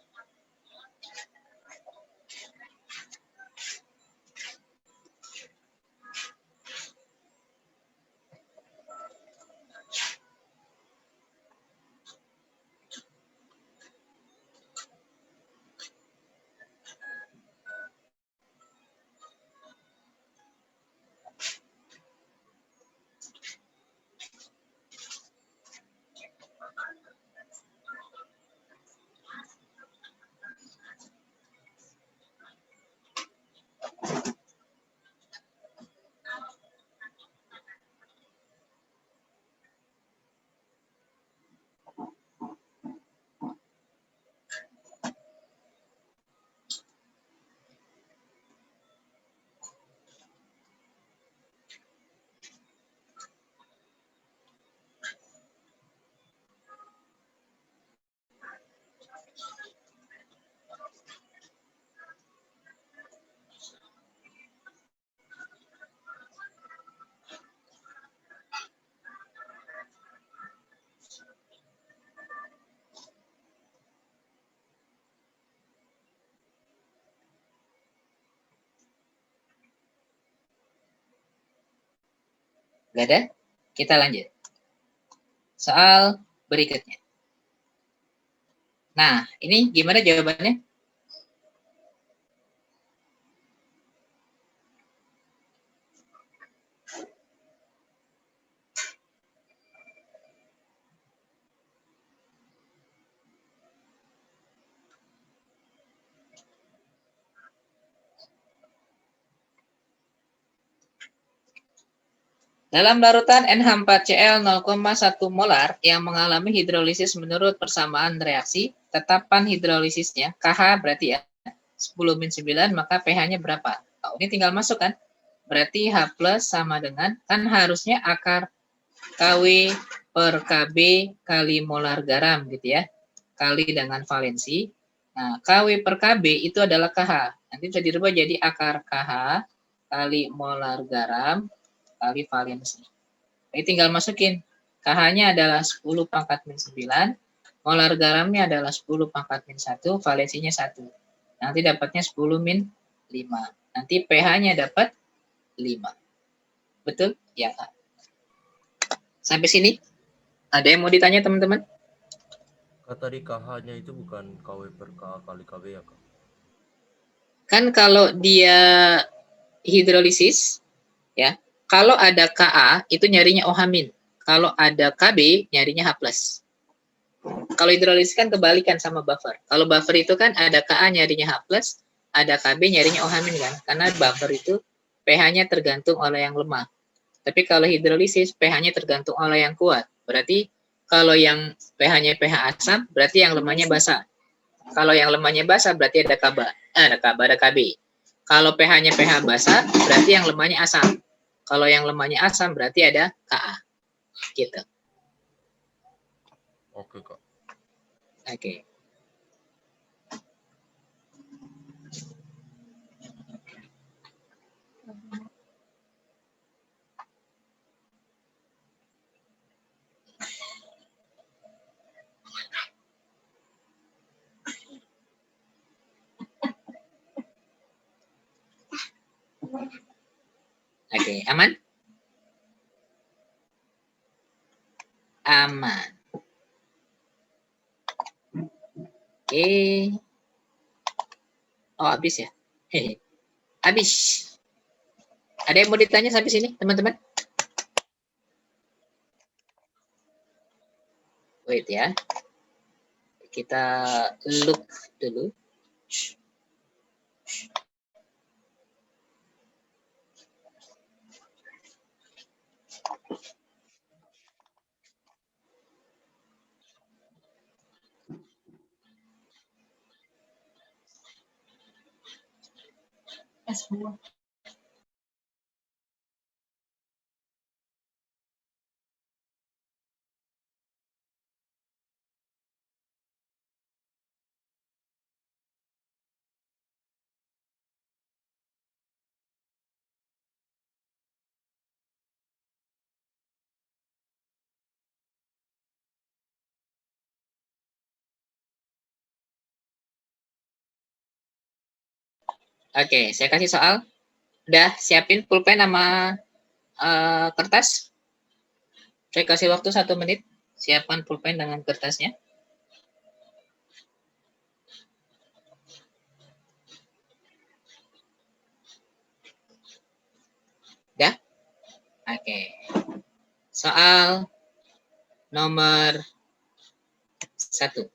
Nggak ada? Kita lanjut. Soal berikutnya. Nah, ini gimana jawabannya? Dalam larutan NH4Cl 0,1 molar yang mengalami hidrolisis menurut persamaan reaksi, tetapan hidrolisisnya KH berarti ya 10-9, maka pH-nya berapa? Oh, ini tinggal masuk kan? Berarti H plus sama dengan, kan harusnya akar KW per KB kali molar garam gitu ya, kali dengan valensi. Nah, KW per KB itu adalah KH. Nanti bisa dirubah jadi akar KH kali molar garam kali valensi. Jadi tinggal masukin. KH-nya adalah 10 pangkat min 9, molar garamnya adalah 10 pangkat min 1, valensinya 1. Nanti dapatnya 10 min 5. Nanti pH-nya dapat 5. Betul? Ya, Kak. Sampai sini? Ada yang mau ditanya, teman-teman? Kak, tadi KH-nya itu bukan KW per K kali KB ya, Kak? Kan kalau dia hidrolisis, ya, kalau ada Ka itu nyarinya OH-. Kalau ada Kb nyarinya H+. Kalau hidrolisis kan kebalikan sama buffer. Kalau buffer itu kan ada Ka nyarinya H+, ada Kb nyarinya OH- kan. Karena buffer itu pH-nya tergantung oleh yang lemah. Tapi kalau hidrolisis pH-nya tergantung oleh yang kuat. Berarti kalau yang pH-nya pH asam, berarti yang lemahnya basa. Kalau yang lemahnya basa berarti ada Kb. Kalau pH-nya pH basa, berarti yang lemahnya asam. Kalau yang lemahnya asam berarti ada Ka. Gitu. Oke, Kak. Oke. Oke, aman? Aman. Oke. Oh, habis ya? Hehe. Habis. Ada yang mau ditanya sampai sini, teman-teman? Wait ya. Kita look dulu. S2. Oke, saya kasih soal. Udah siapin pulpen sama kertas? Saya kasih waktu 1 menit. Siapkan pulpen dengan kertasnya. Udah? Oke. Soal nomor 1.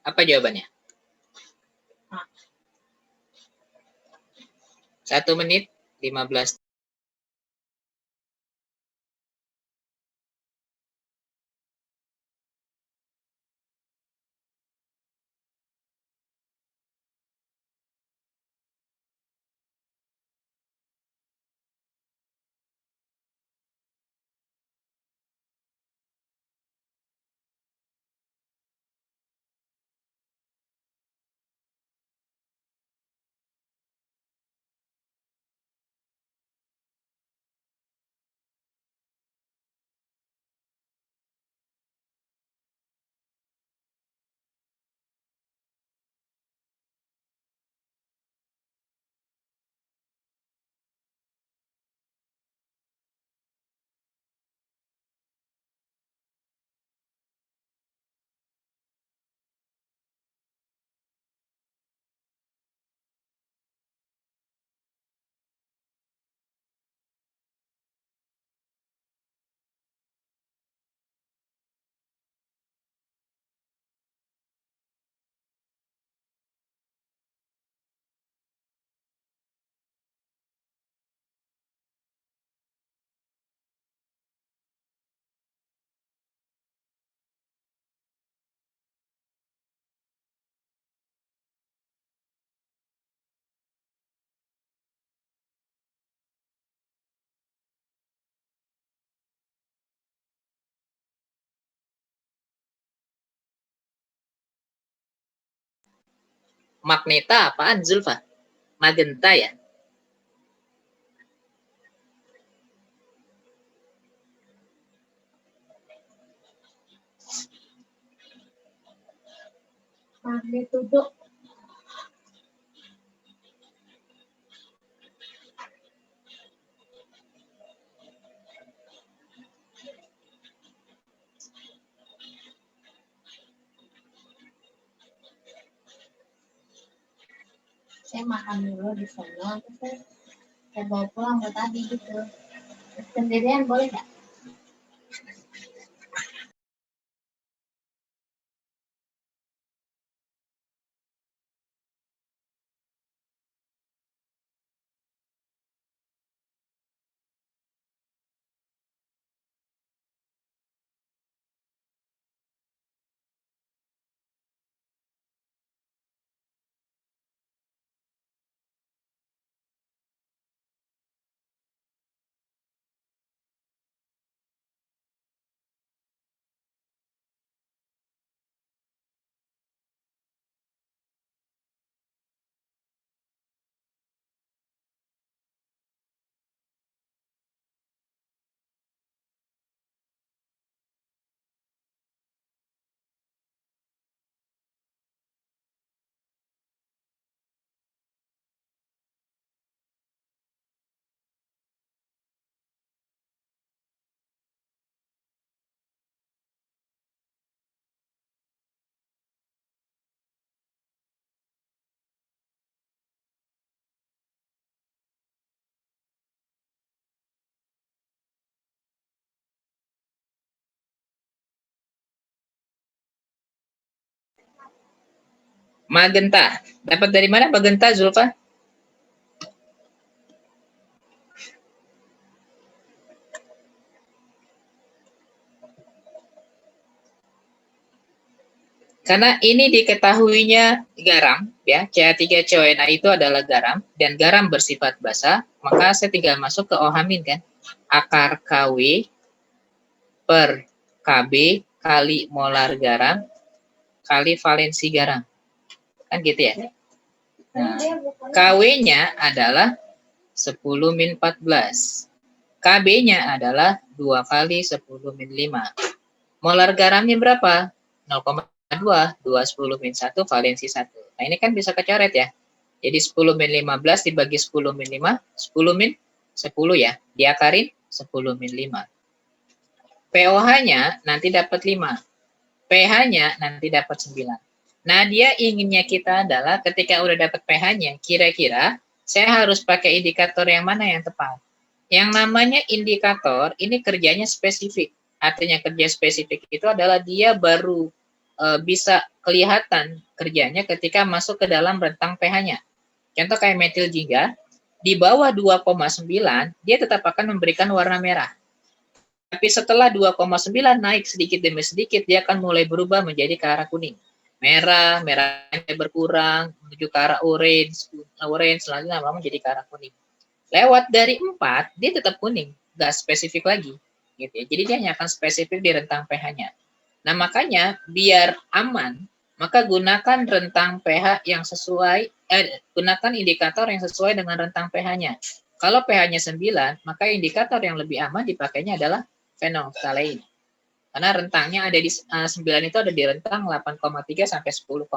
Apa jawabannya? 1 menit 15. Magneta apaan, Zulfa? Magenta ya? Magnitudo. Saya makan dulu di sana, terus saya bawa pulang buat tadi gitu. Sendirian boleh nggak? Magenta. Dapat dari mana magenta, Zulfa? Karena ini diketahuinya garam, ya, CH3CONA itu adalah garam, dan garam bersifat basa, maka saya tinggal masuk ke OHAMIN kan. Akar KW per KB kali molar garam kali valensi garam. Kan gitu ya. Nah, KW-nya adalah 10 min 14. KB-nya adalah 2 kali 10 min 5. Molar garamnya berapa? 0,2. 2 10 min 1 valensi 1. Nah, ini kan bisa kecoret ya. Jadi 10 min 15 dibagi 10 min 5, 10 min 10 ya. Diakarin 10 min 5. POH-nya nanti dapat 5. pH-nya nanti dapat 9. Nah, dia inginnya kita adalah ketika udah dapat pH-nya, kira-kira saya harus pakai indikator yang mana yang tepat. Yang namanya indikator, ini kerjanya spesifik. Artinya kerja spesifik itu adalah dia baru bisa kelihatan kerjanya ketika masuk ke dalam rentang pH-nya. Contoh kayak metil jingga, di bawah 2,9, dia tetap akan memberikan warna merah. Tapi setelah 2,9 naik sedikit demi sedikit, dia akan mulai berubah menjadi ke arah kuning. Merah, merahnya berkurang, menuju ke arah orange, selanjutnya lama menjadi ke arah kuning. Lewat dari 4, dia tetap kuning, nggak spesifik lagi. Gitu ya. Jadi dia hanya akan spesifik di rentang pH-nya. Nah, makanya biar aman, maka gunakan rentang pH yang sesuai, gunakan indikator yang sesuai dengan rentang pH-nya. Kalau pH-nya 9, maka indikator yang lebih aman dipakainya adalah phenolphthalein. Karena rentangnya ada di 9 itu ada di rentang 8,3 sampai 10,0.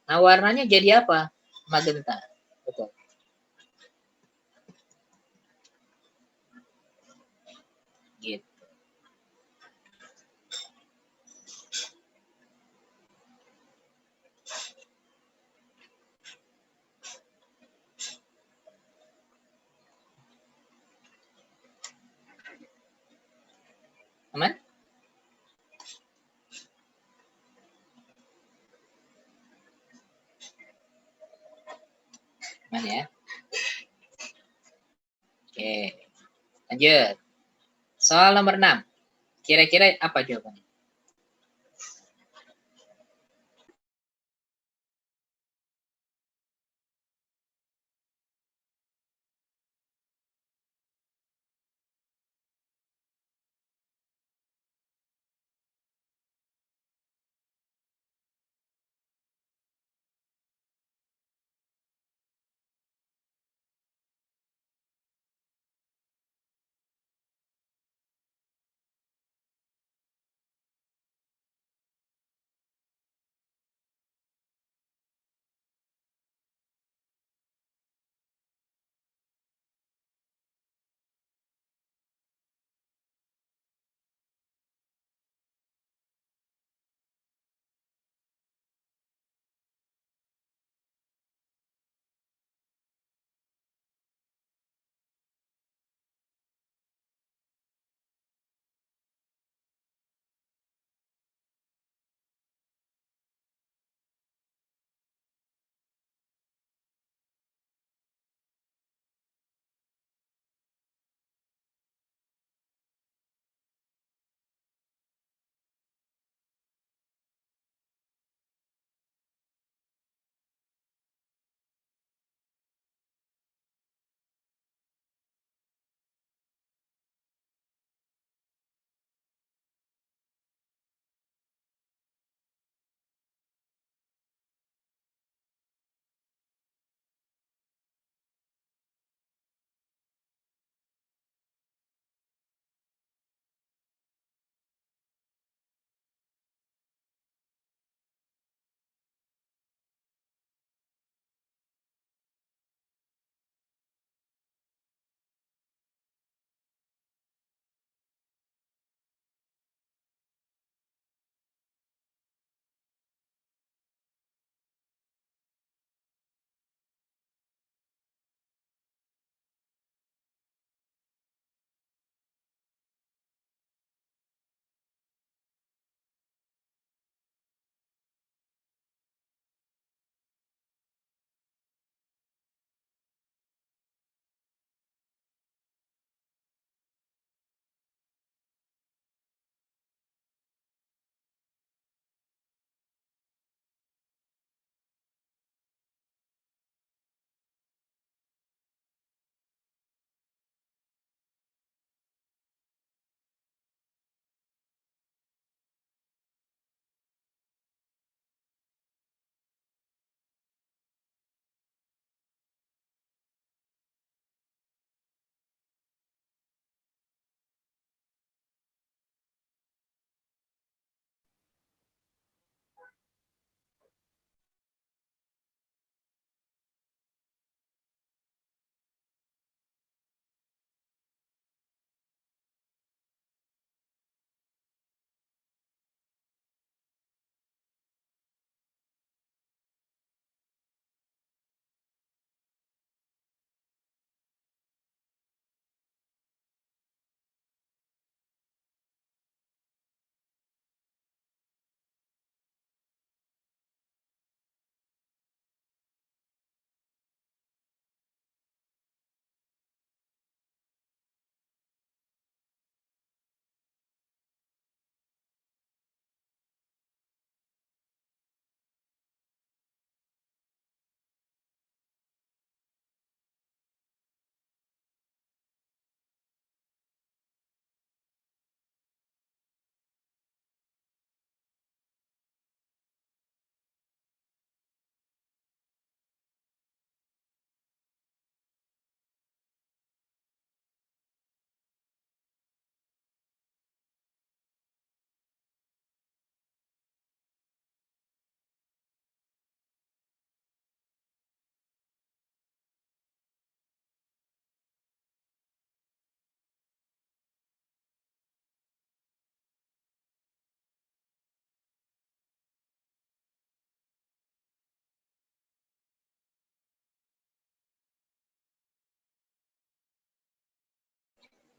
Nah, warnanya jadi apa? Magenta. Betul. Gitu. Aman? Aman ya? Oke. Lanjut. Soal nomor 6. Kira-kira apa jawabannya?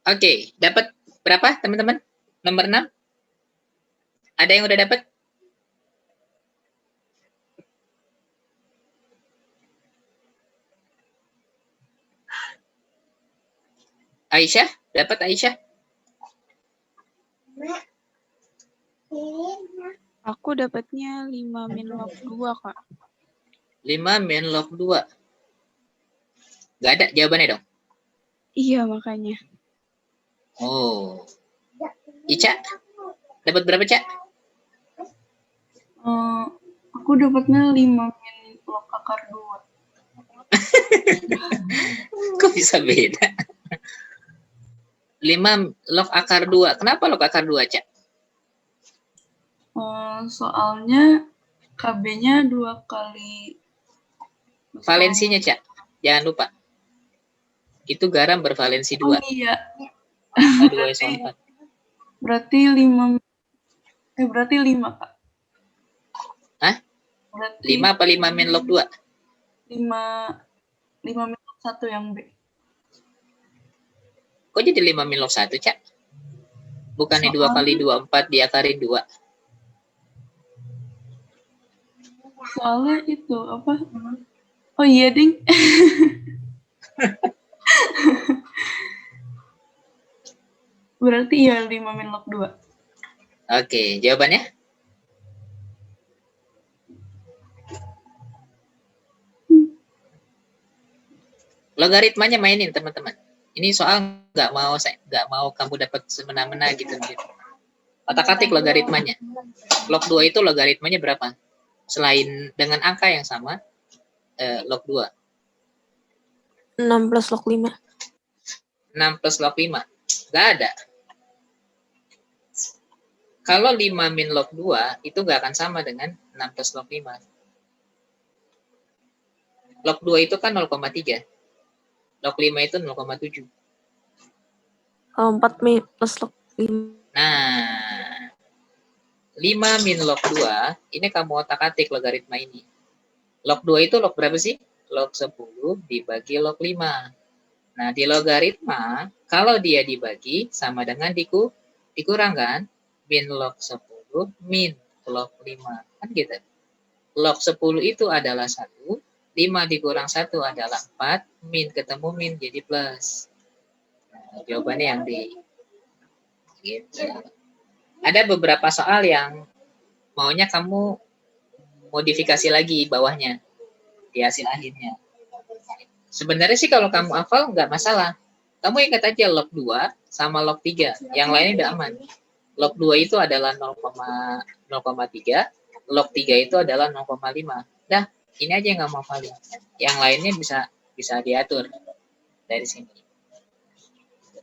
Oke, dapat berapa teman-teman? Nomor 6? Ada yang udah dapat? Aisyah? Dapat Aisyah? Aku dapatnya 5 min log 2, Kak. 5 min log 2. Gak ada jawabannya dong? Iya, makanya. Oh. Ica? Dapat berapa, Cak? Aku dapatnya 5 min log akar 2. Kok bisa beda? 5 log akar 2. Kenapa log akar 2, Cak? Soalnya KB-nya 2 kali. Valensinya, Cak. Jangan lupa. Itu garam bervalensi 2. Oh iya. H2SO4. Berarti 5. Berarti 5, Kak. Hah? Berarti 5 apa 5 min log 2? 5 min log 1 yang B. Kok jadi 5 min log 1, Cak? Bukannya 2 kali 2, 4 diakarin 2. Soalnya itu apa? Oh iya, Ding. Berarti iya 5 min log 2. Oke, jawabannya? Logaritmanya mainin, teman-teman. Ini soal nggak mau kamu dapat semena-mena gitu. Otak-atik logaritmanya. Log 2 itu logaritmanya berapa? Selain dengan angka yang sama, log 2. 6 plus log 5. 6 plus log 5. Nggak ada. Kalau 5 min log 2, itu nggak akan sama dengan 6 plus log 5. Log 2 itu kan 0,3. Log 5 itu 0,7. 4 min plus log 5. Nah, 5 min log 2, ini kamu otak-atik logaritma ini. Log 2 itu log berapa sih? Log 10 dibagi log 5. Nah, di logaritma, kalau dia dibagi sama dengan dikurangkan, min log 10 min log 5. Kan gitu. Log 10 itu adalah 1, 5 dikurang 1 adalah 4, min ketemu min jadi plus. Nah, jawabannya yang D. Gitu. Ada beberapa soal yang maunya kamu modifikasi lagi bawahnya di hasil akhirnya. Sebenarnya sih kalau kamu hafal nggak masalah. Kamu ingat aja log 2 sama log 3. Yang lainnya udah aman. Log 2 itu adalah 0,3. Log 3 itu adalah 0,5. Dah, ini aja yang kamu hafalin. Yang lainnya bisa diatur dari sini.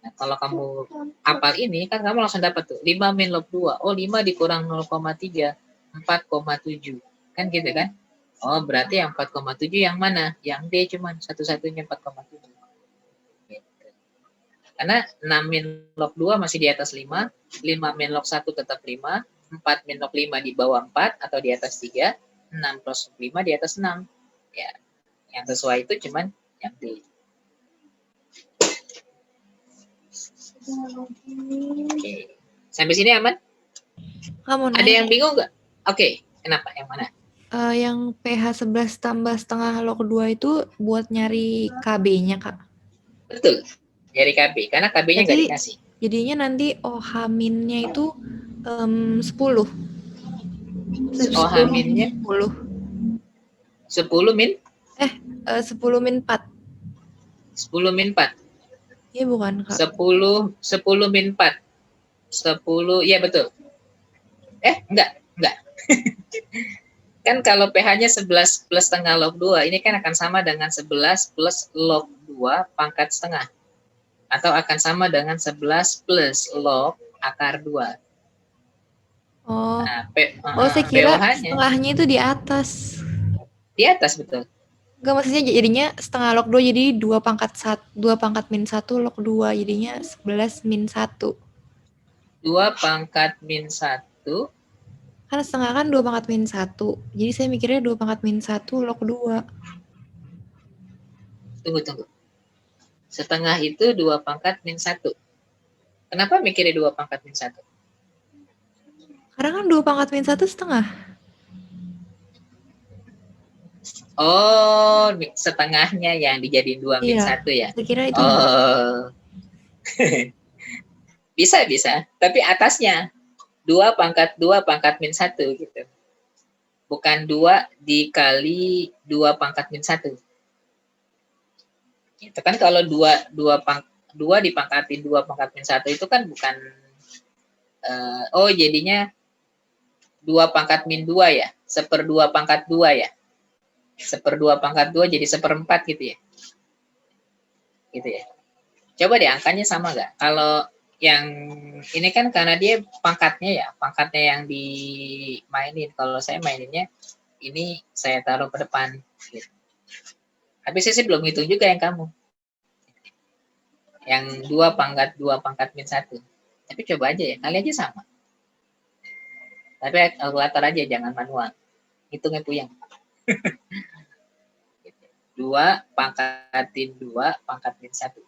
Nah, kalau kamu hafal ini, kan kamu langsung dapat tuh. 5 min log 2. Oh, 5 dikurang 0,3. 4,7. Kan gitu kan? Oh, berarti yang 4,7 yang mana? Yang D cuman satu-satunya 4,7. Gitu. Karena 6 min log 2 masih di atas 5. 5 min log 1 tetap 5. 4 min log 5 di bawah 4 atau di atas 3. 6 plus 5 di atas 6. Ya, yang sesuai itu cuman yang D. Oke. Sampai sini aman? Kamu Ada yang bingung nggak? Oke, kenapa? Yang mana? Yang pH 11 tambah setengah log 2 itu buat nyari KB-nya, Kak. Betul. Nyari KB, karena KB-nya nggak dikasih. Jadinya nanti OH-nya itu 10. OH-nya 10. 10 min? 10 min 4. 10 min 4. Iya bukan, Kak? 10 min 4. 10, iya betul. Enggak. Kan kalau pH-nya 11 plus setengah log 2, ini kan akan sama dengan 11 plus log 2 pangkat setengah. Atau akan sama dengan 11 plus log akar 2. Oh, Nah, saya kira pH-nya setengahnya itu di atas. di atas, betul. Enggak, maksudnya jadinya setengah log 2 jadi 2 pangkat min 1 log 2 jadinya 11 min 1. 2 pangkat min 1. Kan setengah kan 2 pangkat min 1. Jadi saya mikirnya 2 pangkat min 1 log 2. Tunggu. Setengah itu 2 pangkat min 1. Kenapa mikirnya 2 pangkat min 1? Karena kan 2 pangkat min 1 setengah. Oh, setengahnya yang dijadiin 2 min Iya, 1 ya? saya kira itu. Oh. Bisa. Tapi atasnya 2 pangkat min 1 gitu. Bukan 2 dikali 2 pangkat min 1. Itu kan kalau 2 dipangkatin 2 pangkat min 1 itu kan bukan jadinya 2 pangkat min 2 ya? 1/2 pangkat 2 ya? 1/2 pangkat 2 jadi 1/4 gitu ya? Gitu ya. Coba deh angkanya sama nggak? Kalau yang ini kan karena dia pangkatnya yang dimainin. Kalau saya maininnya ini saya taruh ke depan. Gitu. Tapi saya sih belum hitung juga yang kamu. Yang 2 pangkat min 1. Tapi coba aja ya, kali aja sama. Tapi kalkulator aja, jangan manual. Hitungnya puyeng. 2 pangkatin 2 pangkat min 1.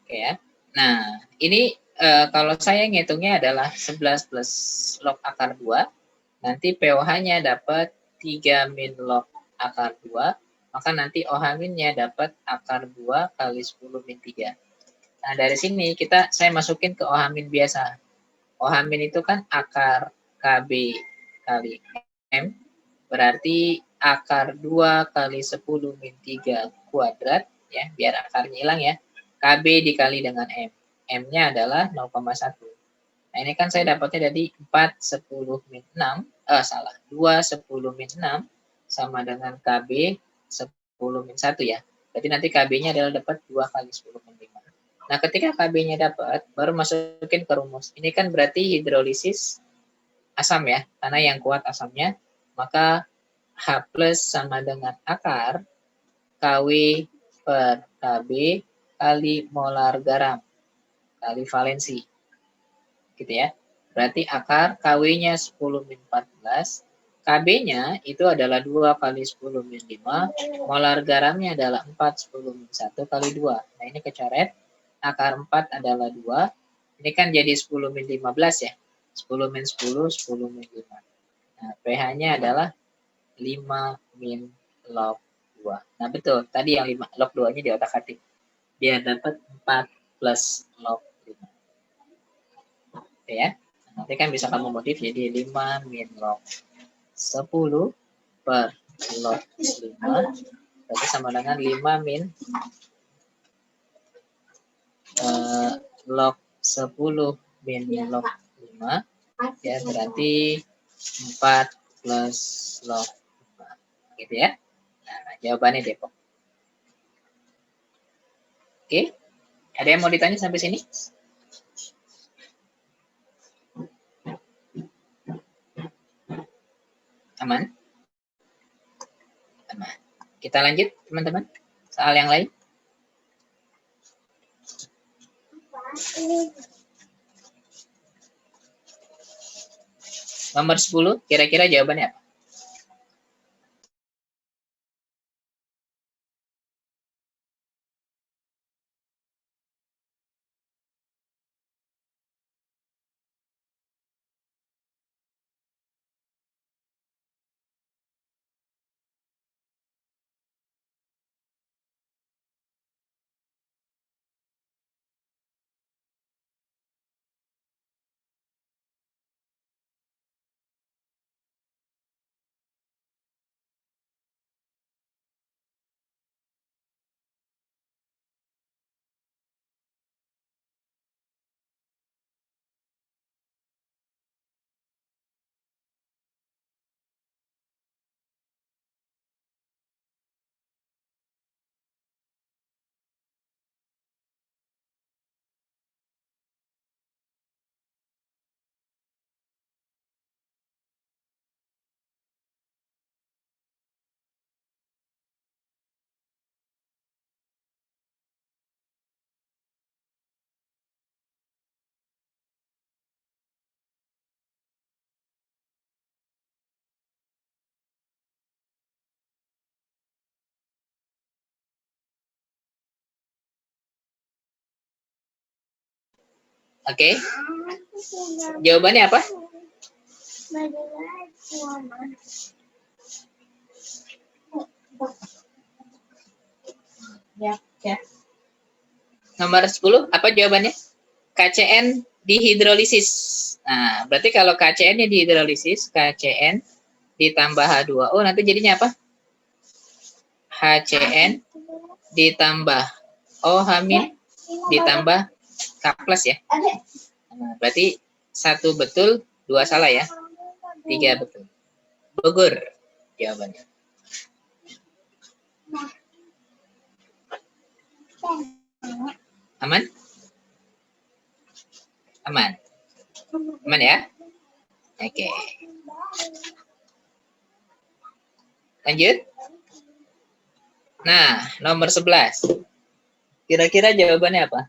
Oke ya. Nah, ini kalau saya ngitungnya adalah 11 plus log akar 2. Nanti POH-nya dapat 3 min log akar 2. Maka nanti OH-minnya dapat akar 2 kali 10 min 3. Nah, dari sini saya masukin ke OH-min biasa. OH-min itu kan akar KB kali M. Berarti akar 2 kali 10 min 3 kuadrat. Ya, biar akarnya hilang ya. KB dikali dengan M. M-nya adalah 0,1. Nah, ini kan saya dapatnya dari 4 10 min 6. 2 10 min 6 sama dengan KB 10 min 1 ya. Berarti nanti KB-nya adalah dapat 2 kali 10 min 5. Nah, ketika KB-nya dapat, baru masukin ke rumus. Ini kan berarti hidrolisis asam ya. Karena yang kuat asamnya, maka H plus sama dengan akar KW per KB kali molar garam kali valensi. Gitu ya. Berarti akar KW-nya 10 min 14, KB-nya itu adalah 2 kali 10 min 5, molar garamnya adalah 4 10 min 1 kali 2. Nah, ini kecoret. Akar 4 adalah 2. Ini kan jadi 10 min 15 ya. 10 min 10, 10 min 5. Nah, pH-nya adalah 5 min log 2. Nah, betul. Tadi yang 5 log 2-nya di otak-atik. Dia dapat 4 plus log 5. Oke ya. Nanti kan bisa kamu modif jadi 5 min log 10 per log 5. Berarti sama dengan 5 min log 10 min log 5. Ya, berarti 4 plus log 5. Gitu ya. Nah, jawabannya Depok. Oke. Ada yang mau ditanya sampai sini? Aman? Aman. Kita lanjut, teman-teman. Soal yang lain. Nomor 10, kira-kira jawabannya apa? Oke. Jawabannya apa? Ya. Nomor 10, apa jawabannya? KCN dihidrolisis. Nah, berarti kalau KCN-nya dihidrolisis, KCN ditambah H2O, nanti jadinya apa? HCN ditambah OH ditambah K plus ya. Nah, berarti 1 betul, 2 salah ya. 3 betul. Bogor jawabannya. Aman? Aman. Aman ya? Oke. Lanjut. Nah, nomor 11. Kira-kira jawabannya apa?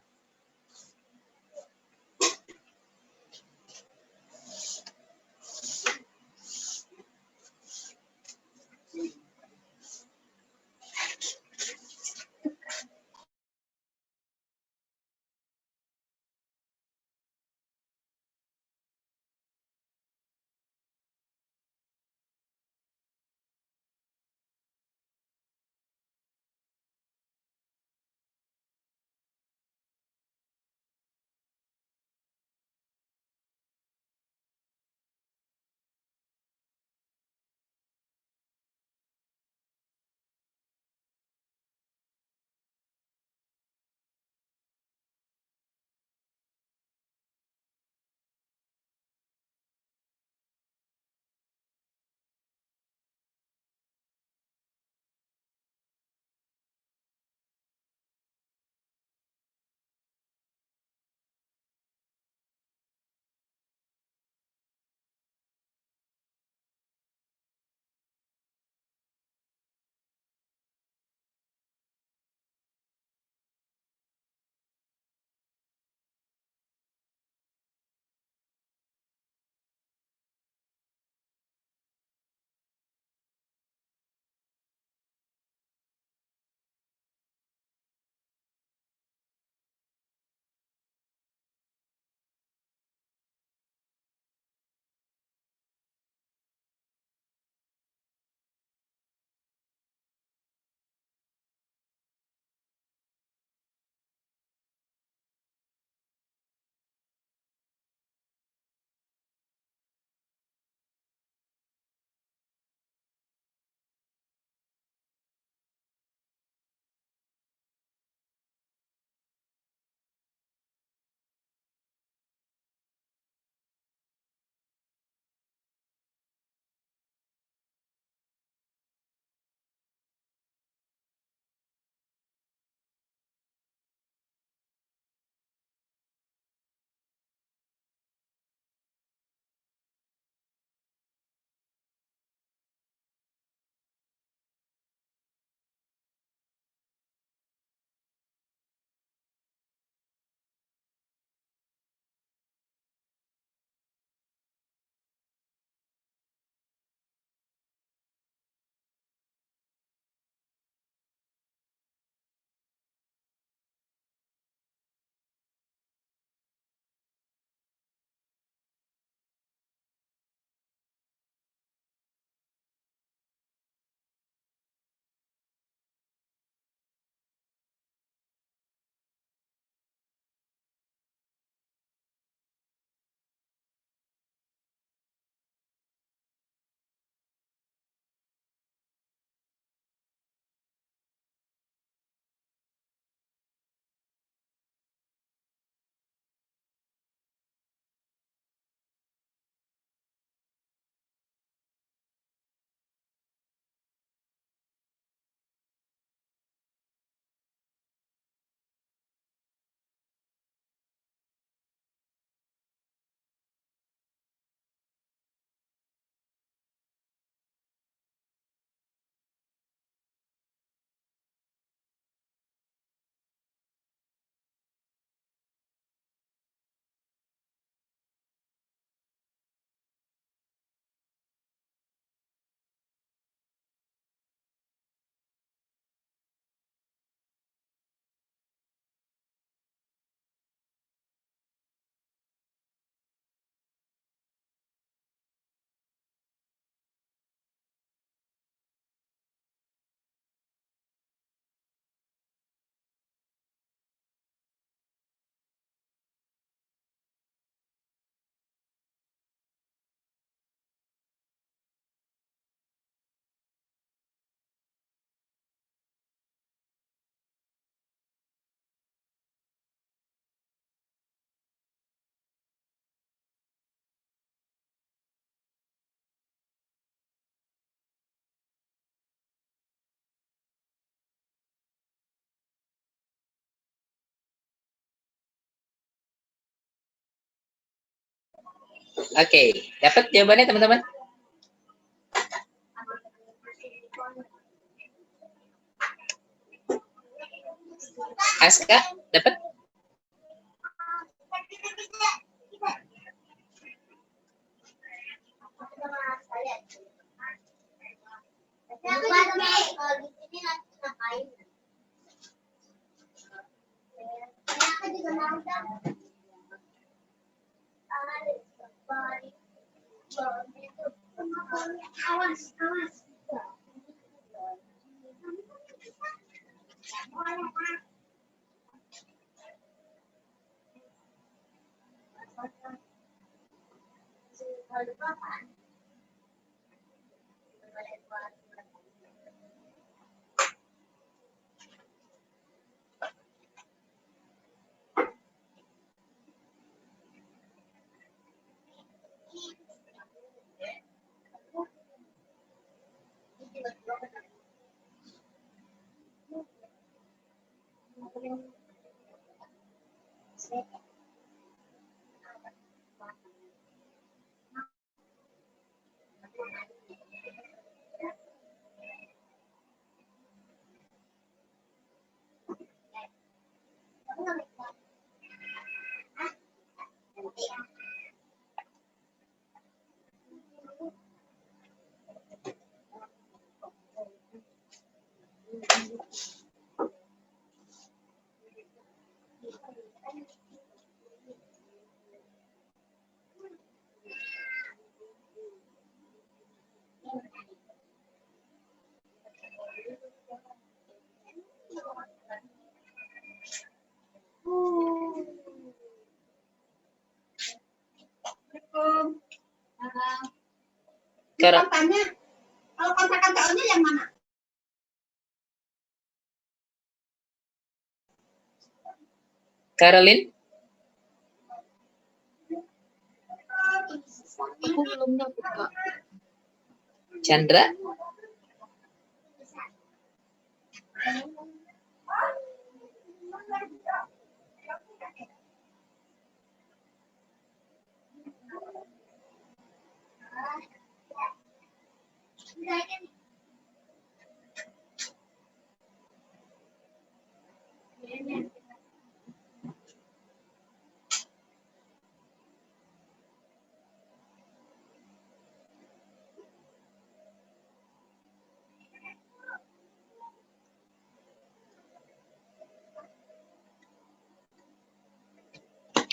Oke, dapat jawabannya teman-teman? Aska, dapat? Kalau kontrakan tahunnya yang mana? Caroline? Aku belum dapat, Kak. Chandra?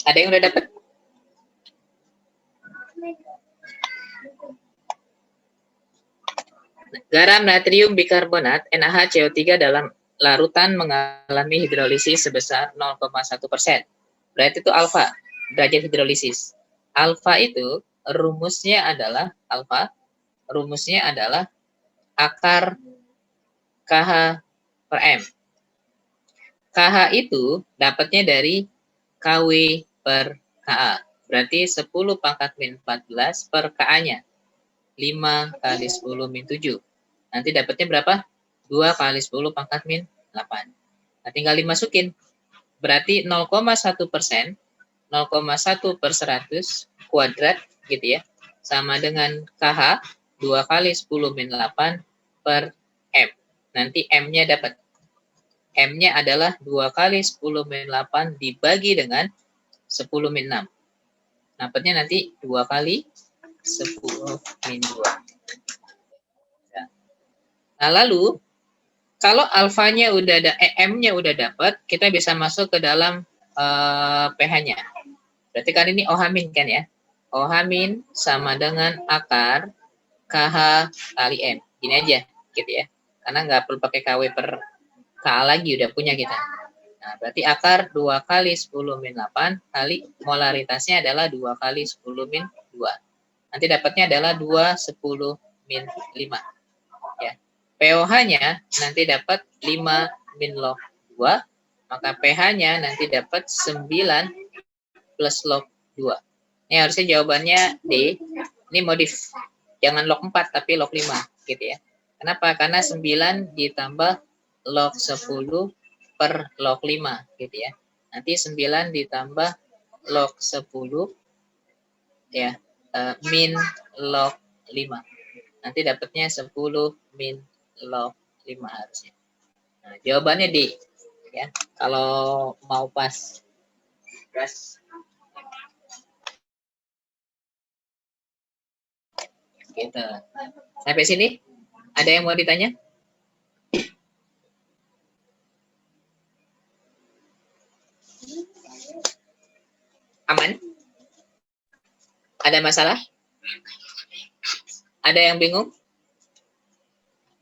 Ada yang udah dapat? Garam natrium bikarbonat NaHCO3 dalam larutan mengalami hidrolisis sebesar 0,1%. Berarti itu alfa, derajat hidrolisis. Alfa itu rumusnya adalah akar KH per M. KH itu dapatnya dari KW per KA. Berarti 10 pangkat min 14 per KA-nya. 5 kali 10 min 7. Nanti dapatnya berapa? 2 kali 10 pangkat min 8. Nah, tinggal dimasukin. Berarti 0,1%, 0,1 per 100 kuadrat, gitu ya. Sama dengan KH, 2 kali 10 min 8 per M. Nanti M-nya dapat. M-nya adalah 2 kali 10 min 8 dibagi dengan 10 min 6. Dapatnya nanti 2 kali 10 min 2. Nah, lalu kalau alfanya udah ada, M-nya udah dapat, kita bisa masuk ke dalam pH-nya. Berarti kan ini OH- kan ya? OH- sama dengan akar KH kali M. Gini aja, gitu ya. Karena nggak perlu pakai KW per KA lagi, udah punya kita. Nah, berarti akar 2 kali 10 min 8 kali molaritasnya adalah 2 kali 10 min 2. Nanti dapatnya adalah 2 10 min 5. Ya. pOH-nya nanti dapat 5 min log 2, maka pH-nya nanti dapat 9 plus log 2. Ini harusnya jawabannya D. Ini modif. Jangan log 4, tapi log 5. Gitu ya. Kenapa? Karena 9 ditambah log 10 per log 5. Gitu ya. Nanti 9 ditambah log 10 ya, min log 5. Nanti dapatnya 10 min log 5 harusnya. Nah, jawabannya D. Ya, kalau mau pas. Gitu. Sampai sini, ada yang mau ditanya? Aman? Ada masalah? Ada yang bingung?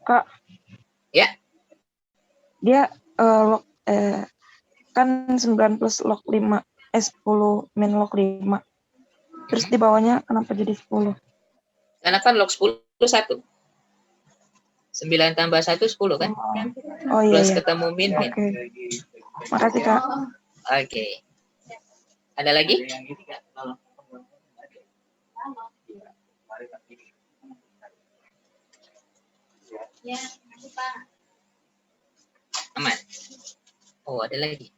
Kak. Ya. Dia kan 9 plus log 5, 10 min log 5. Terus di bawahnya kenapa jadi 10? Karena kan log 10 1. 9 tambah 1 10 kan? Oh iya. Plus iya. ketemu min. Oke. Makasih Kak. Oke. Ada lagi? Ya, Pak. Aman. Oh, ada lagi.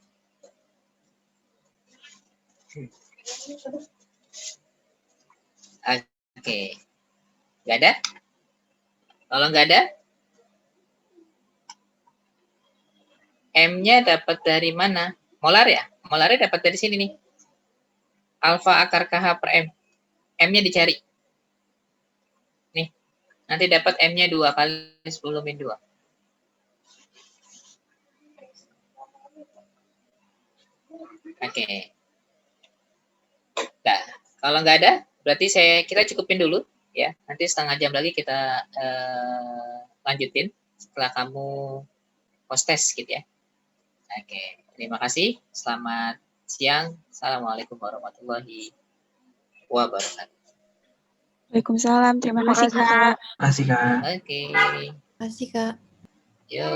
Oke. Nggak ada? Kalau nggak ada, M-nya dapat dari mana? Molar ya? Molarnya dapat dari sini nih. Alfa akar KH per M. M-nya dicari. Nih. Nanti dapat M-nya 2 kali 10 min 2. Oke. Nah, kalau nggak ada, berarti kita cukupin dulu. Ya, nanti setengah jam lagi kita lanjutin setelah kamu post test gitu ya. Oke, terima kasih. Selamat siang. Assalamualaikum warahmatullahi wabarakatuh. Waalaikumsalam. Terima kasih, Kak. Kasih Kak. Oke. Kasih Kak. Yo.